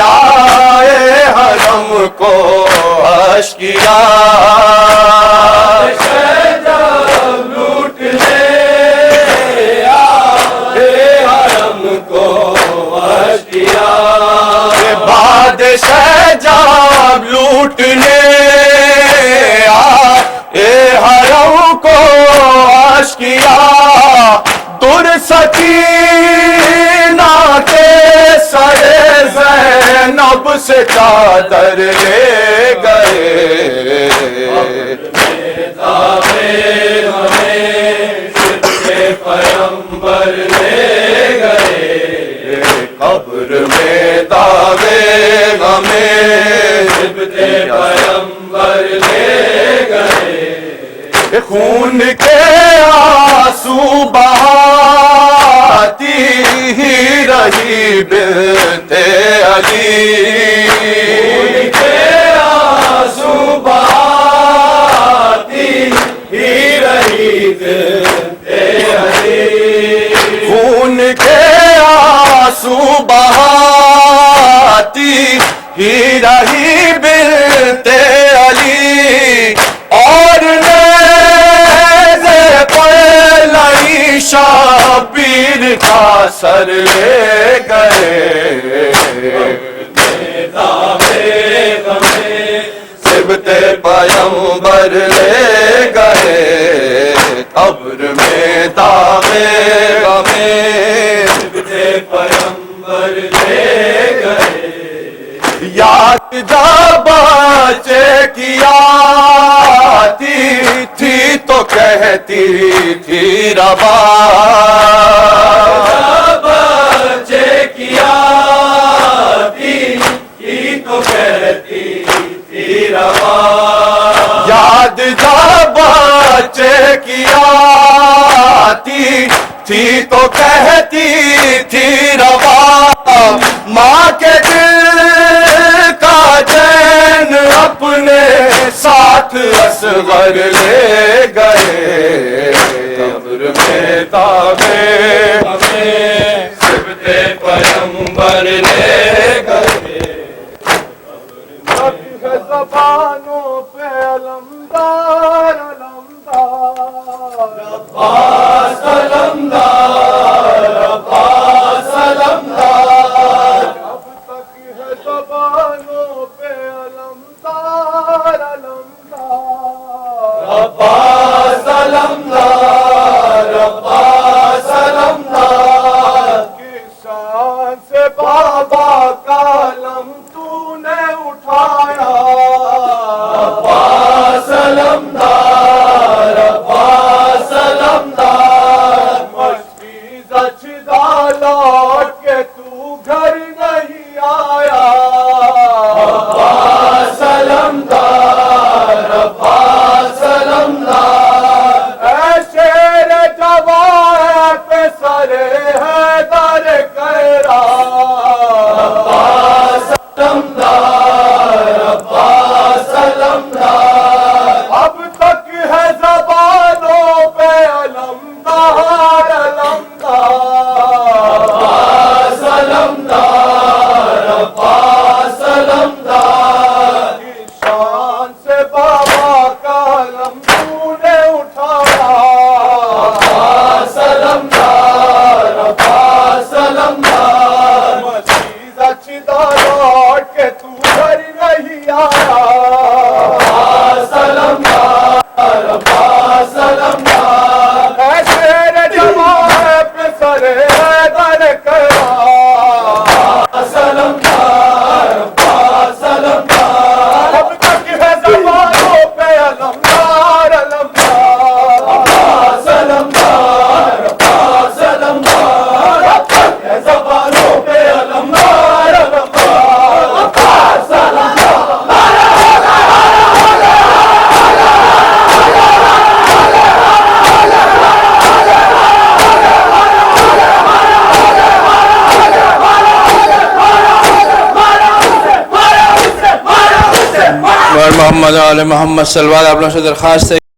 آئے حرم کو اشکیا، جب لوٹنے آئے حرم کو اشکیا، بادشاہ جب لوٹنے آئے حرم کو اشکیا، در سکینہ کے سر زینب سے چادر لے گئے، پیغمبر لے گئے، قبر میں داغے ہمیں پیغمبر لے گئے، خون کے آنسو بہاتی ہی رہی بنت علی، خون کے آنسو بہاتی ہی رہی بنت علی، خون کے آنسو بہاتی ہی رہی بنت علی، اور شبیر کا سر لے گئے، سبت پیغمبر لے گئے، قبر میں داغے ہمیں سبت پیغمبر لے گئے، یاد جب بچے کی آتی تھی تو کہتی تھی روا، بچے کی آتی تھی تو کہتی تھی روا، یاد جب بچے کی آتی تھی تو کہتی تھی روا، ماں کے دل کا چین اپنے ساتھ اصغر لے گئے، قبر میں داغے ہمیں سبت پیغمبر لے گئے، زبانوں پہ علمدار عباس علمدار عباس علمدار کس شان سے بابا کا علم تو نے اٹھایا عباس علمدار عباس علمدار مشکی زچدا لوٹ کے تو گھر نہیں آیا عباس علمدار عباس علمدار اے شیر جوان پہ سر حیدر کرا عباس علمدار عباس علمدار اب تک ہے زبانوں پہ علمدار علمدار عباس علمدار عباس علمدار کس شان سے بابا کا علم تو نے اٹھایا عباس علمدار عباس علمدار مزید اچھا لوٹ کے تو گھر نہیں آیا عباس علمدار عباس علمدار اے شیر جوان پہ سر حیدر کرا عباس علمدار عباس علمدار اب تک ہے زبانوں پہ علمدار علمدار عباس علمدار عباس علمدار اب تک ہے زبانوں پہ علمدار علمدار عباس محمد علی محمد صلوات آپ لوگوں سے درخواست ہے